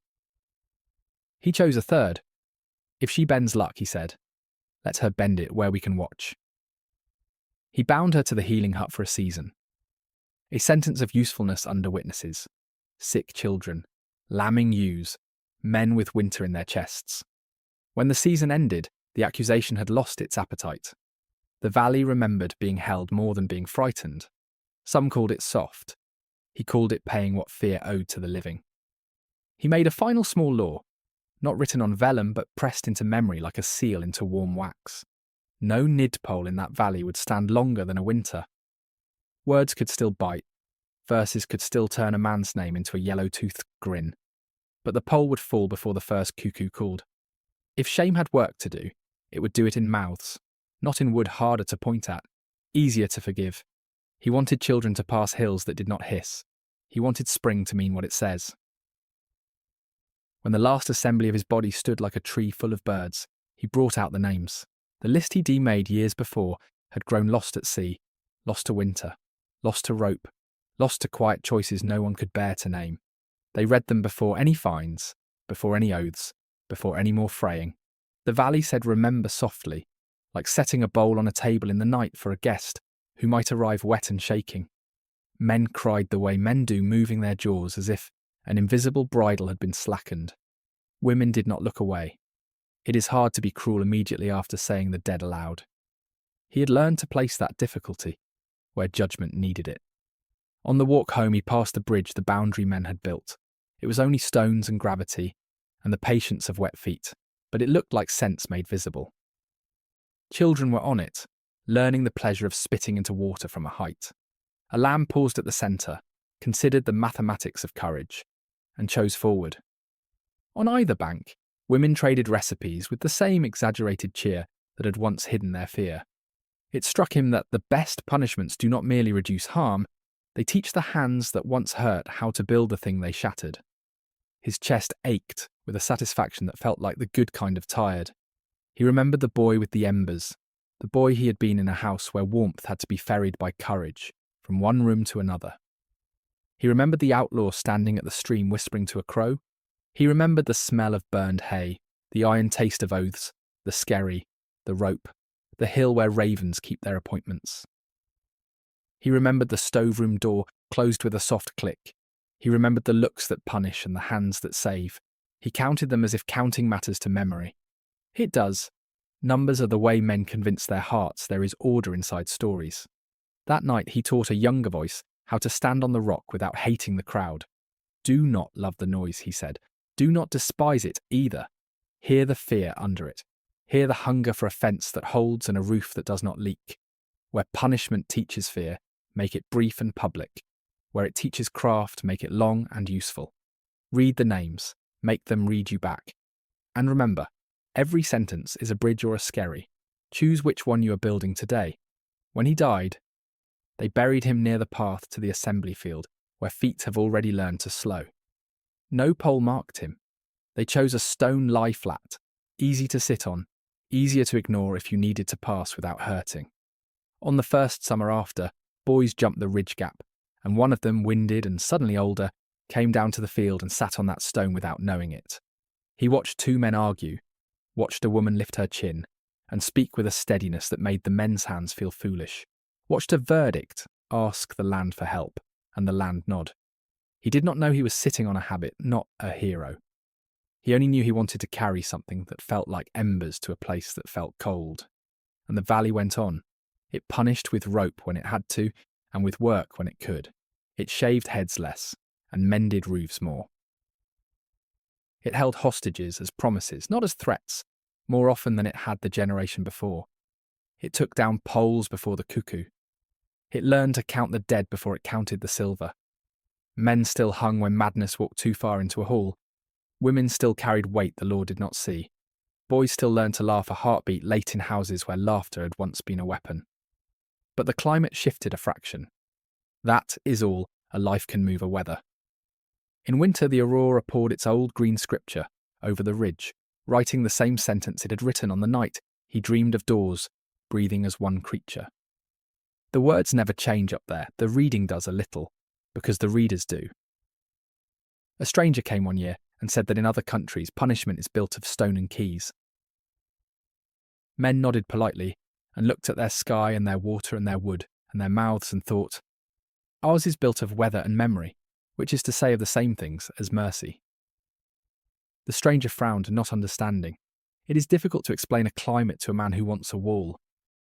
He chose a third. If she bends luck, he said, let her bend it where we can watch. He bound her to the healing hut for a season. A sentence of usefulness under witnesses: sick children, lambing ewes, men with winter in their chests. When the season ended, the accusation had lost its appetite. The valley remembered being held more than being frightened. Some called it soft. He called it paying what fear owed to the living. He made a final small law, not written on vellum but pressed into memory like a seal into warm wax. No nidpole in that valley would stand longer than a winter. Words could still bite. Verses could still turn a man's name into a yellow-toothed grin. But the pole would fall before the first cuckoo called. If shame had work to do, it would do it in mouths, not in wood harder to point at, easier to forgive. He wanted children to pass hills that did not hiss. He wanted spring to mean what it says. When the last assembly of his body stood like a tree full of birds, he brought out the names. The list he demade years before had grown lost at sea, lost to winter, lost to rope, lost to quiet choices no one could bear to name. They read them before any fines, before any oaths, before any more fraying. The valley said remember softly, like setting a bowl on a table in the night for a guest who might arrive wet and shaking. Men cried the way men do, moving their jaws as if an invisible bridle had been slackened. Women did not look away. It is hard to be cruel immediately after saying the dead aloud. He had learned to place that difficulty where judgment needed it. On the walk home he passed the bridge the boundary men had built. It was only stones and gravity, and the patience of wet feet, but it looked like sense made visible. Children were on it, learning the pleasure of spitting into water from a height. A lamb paused at the centre, considered the mathematics of courage, and chose forward. On either bank, women traded recipes with the same exaggerated cheer that had once hidden their fear. It struck him that the best punishments do not merely reduce harm, they teach the hands that once hurt how to build the thing they shattered. His chest ached with a satisfaction that felt like the good kind of tired. He remembered the boy with the embers, The boy he had been in a house where warmth had to be ferried by courage, from one room to another. He remembered the outlaw standing at the stream whispering to a crow. He remembered the smell of burned hay, the iron taste of oaths, the skerry, the rope, the hill where ravens keep their appointments. He remembered the stove-room door closed with a soft click. He remembered the looks that punish and the hands that save. He counted them as if counting matters to memory. It does. Numbers are the way men convince their hearts there is order inside stories. That night he taught a younger voice how to stand on the rock without hating the crowd. Do not love the noise, he said. Do not despise it either. Hear the fear under it. Hear the hunger for a fence that holds and a roof that does not leak. Where punishment teaches fear, make it brief and public. Where it teaches craft, make it long and useful. Read the names, make them read you back. And remember, every sentence is a bridge or a skerry. Choose which one you are building today. When he died, they buried him near the path to the assembly field, where feet have already learned to slow. No pole marked him. They chose a stone lie flat, easy to sit on, easier to ignore if you needed to pass without hurting. On the first summer after, boys jumped the ridge gap, and one of them, winded and suddenly older, came down to the field and sat on that stone without knowing it. He watched two men argue, watched a woman lift her chin, and speak with a steadiness that made the men's hands feel foolish, watched a verdict ask the land for help, and the land nod. He did not know he was sitting on a habit, not a hero. He only knew he wanted to carry something that felt like embers to a place that felt cold. And the valley went on. It punished with rope when it had to, and with work when it could. It shaved heads less, and mended roofs more. It held hostages as promises, not as threats, more often than it had the generation before. It took down poles before the cuckoo. It learned to count the dead before it counted the silver. Men still hung when madness walked too far into a hall. Women still carried weight the law did not see. Boys still learned to laugh a heartbeat late in houses where laughter had once been a weapon. But the climate shifted a fraction. That is all a life can move a weather. In winter, the aurora poured its old green scripture over the ridge, writing the same sentence it had written on the night he dreamed of doors, breathing as one creature. The words never change up there, the reading does a little, because the readers do. A stranger came one year and said that in other countries punishment is built of stone and keys. Men nodded politely and looked at their sky and their water and their wood and their mouths and thought, ours is built of weather and memory, which is to say of the same things as mercy. The stranger frowned, not understanding. It is difficult to explain a climate to a man who wants a wall.